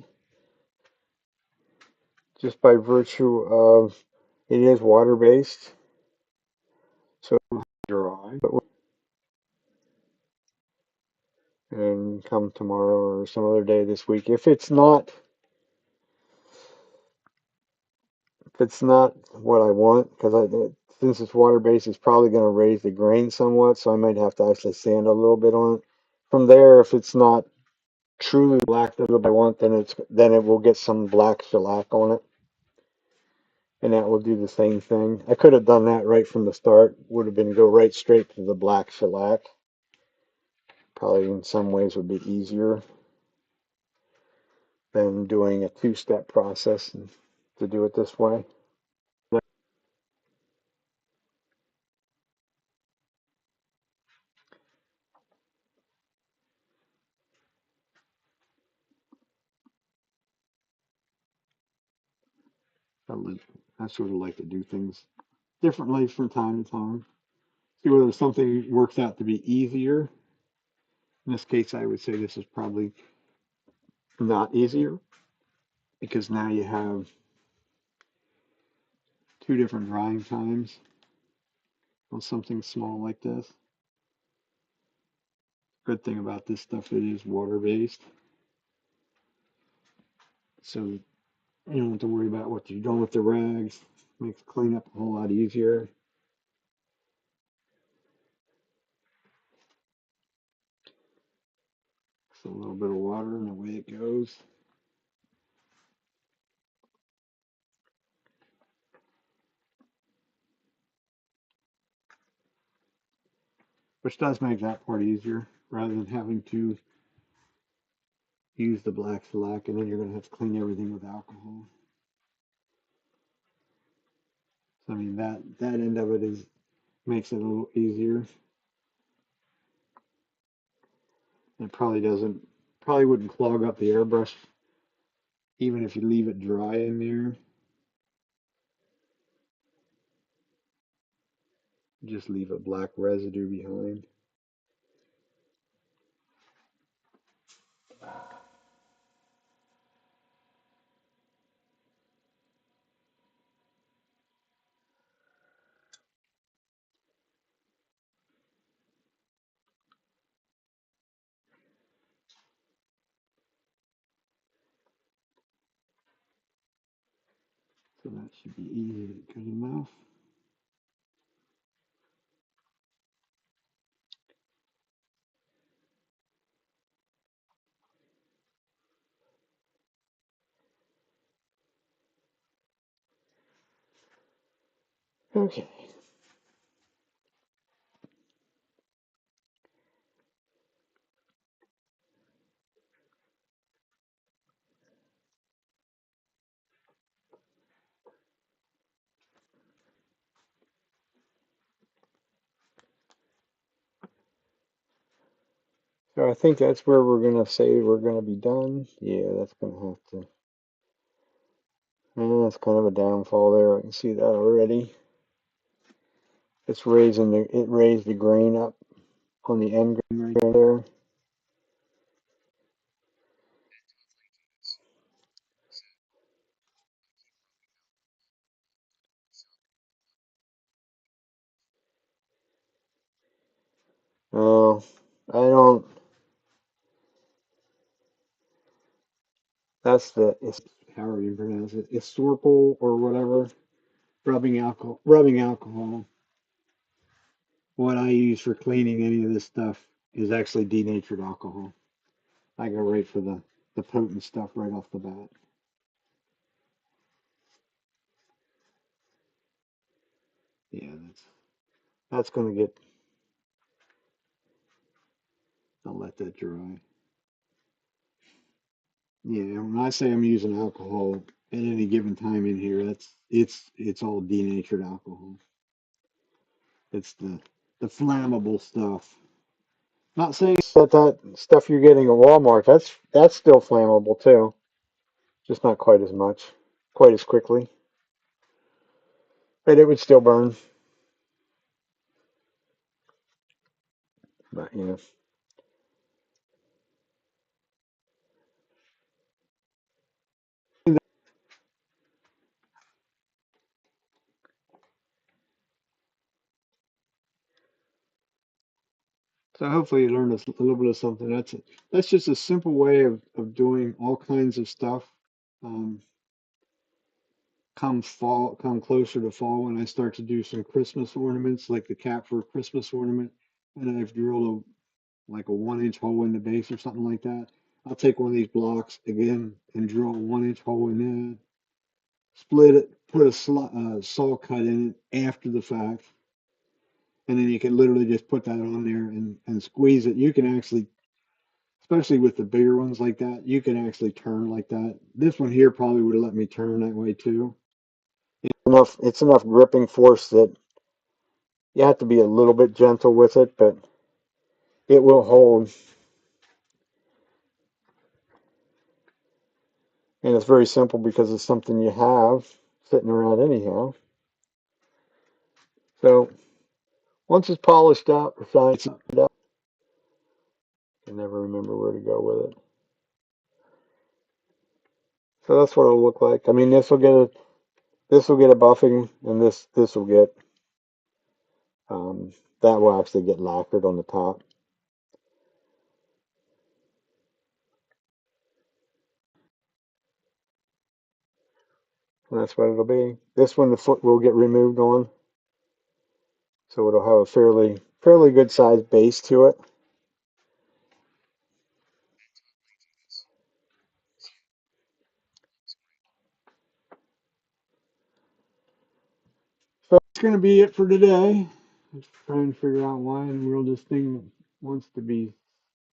just by virtue of it is water based, so dry. And come tomorrow or some other day this week. If it's not what I want, because since it's water based, it's probably going to raise the grain somewhat, so I might have to actually sand a little bit on it. From there, if it's not truly black that I want, then it will get some black shellac on it, and that will do the same thing. I could have done that right from the start. Would have been go right straight to the black shellac. Probably in some ways would be easier than doing a two-step process and to do it this way. I, I sort of like to do things differently from time to time. See whether something works out to be easier. In this case, I would say this is probably not easier because now you have two different drying times on something small like this. Good thing about this stuff, it is water based. So you don't have to worry about what you're doing with the rags. Makes cleanup a whole lot easier. So a little bit of water and away it goes. Which does make that part easier rather than having to use the black shellac and then you're going to have to clean everything with alcohol. So I mean that end of it is makes it a little easier. It probably wouldn't clog up the airbrush even if you leave it dry in there. Just leave a black residue behind. So that should be easy, good enough. Okay. So I think that's where we're gonna say we're gonna be done. Yeah, that's gonna have to. That's kind of a downfall there. I can see that already. It raised the grain up on the end grain right there. Oh, I don't. That's however you pronounce it, Isorpal or whatever. Rubbing alcohol. What I use for cleaning any of this stuff is actually denatured alcohol. I go right for the potent stuff right off the bat. Yeah, that's gonna get. I'll let that dry. Yeah, when I say I'm using alcohol at any given time in here, it's all denatured alcohol. It's the flammable stuff. Not saying that stuff you're getting at Walmart, that's still flammable too, just not quite as much, quite as quickly, but it would still burn. But you know, so hopefully you learned a little bit of something. That's just a simple way of doing all kinds of stuff. Um, come closer to fall when I start to do some Christmas ornaments, like the cap for a Christmas ornament, and I've drilled like a 1 inch hole in the base or something like that. I'll take one of these blocks again and drill a 1 inch hole in there, split it, put a saw cut in it after the fact, and then you can literally just put that on there and squeeze it. You can actually, especially with the bigger ones like that, you can actually turn like that. This one here probably would have let me turn that way too. It's enough gripping force that you have to be a little bit gentle with it, but it will hold. And it's very simple because it's something you have sitting around anyhow. So once it's polished up, refined up, I can never remember where to go with it. So that's what it'll look like. I mean, this will get a buffing, and this will get that will actually get lacquered on the top. And that's what it'll be. This one, the foot will get removed on, so it'll have a fairly good sized base to it. So that's going to be it for today. Just trying to figure out why in the world this thing wants to be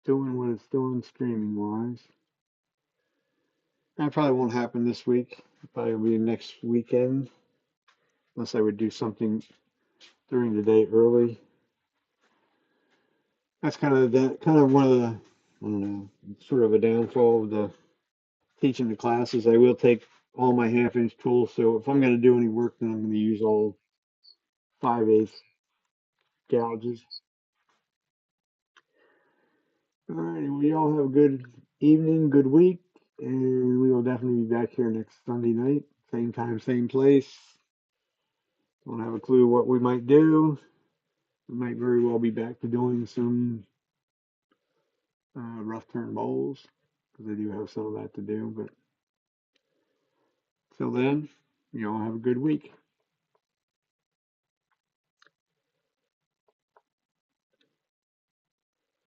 doing what it's doing streaming wise. That probably won't happen this week. Probably will be next weekend, unless I would do something during the day early. That's kind of one of the, I don't know, sort of a downfall of the teaching the classes. I will take all my 1/2 inch tools, so if I'm going to do any work, then I'm going to use all 5/8 gouges. All right, well, y'all have a good evening, good week, and we will definitely be back here next Sunday night, same time, same place. Don't have a clue what we might do. We might very well be back to doing some rough turn bowls because I do have some of that to do. But till then, y'all have a good week.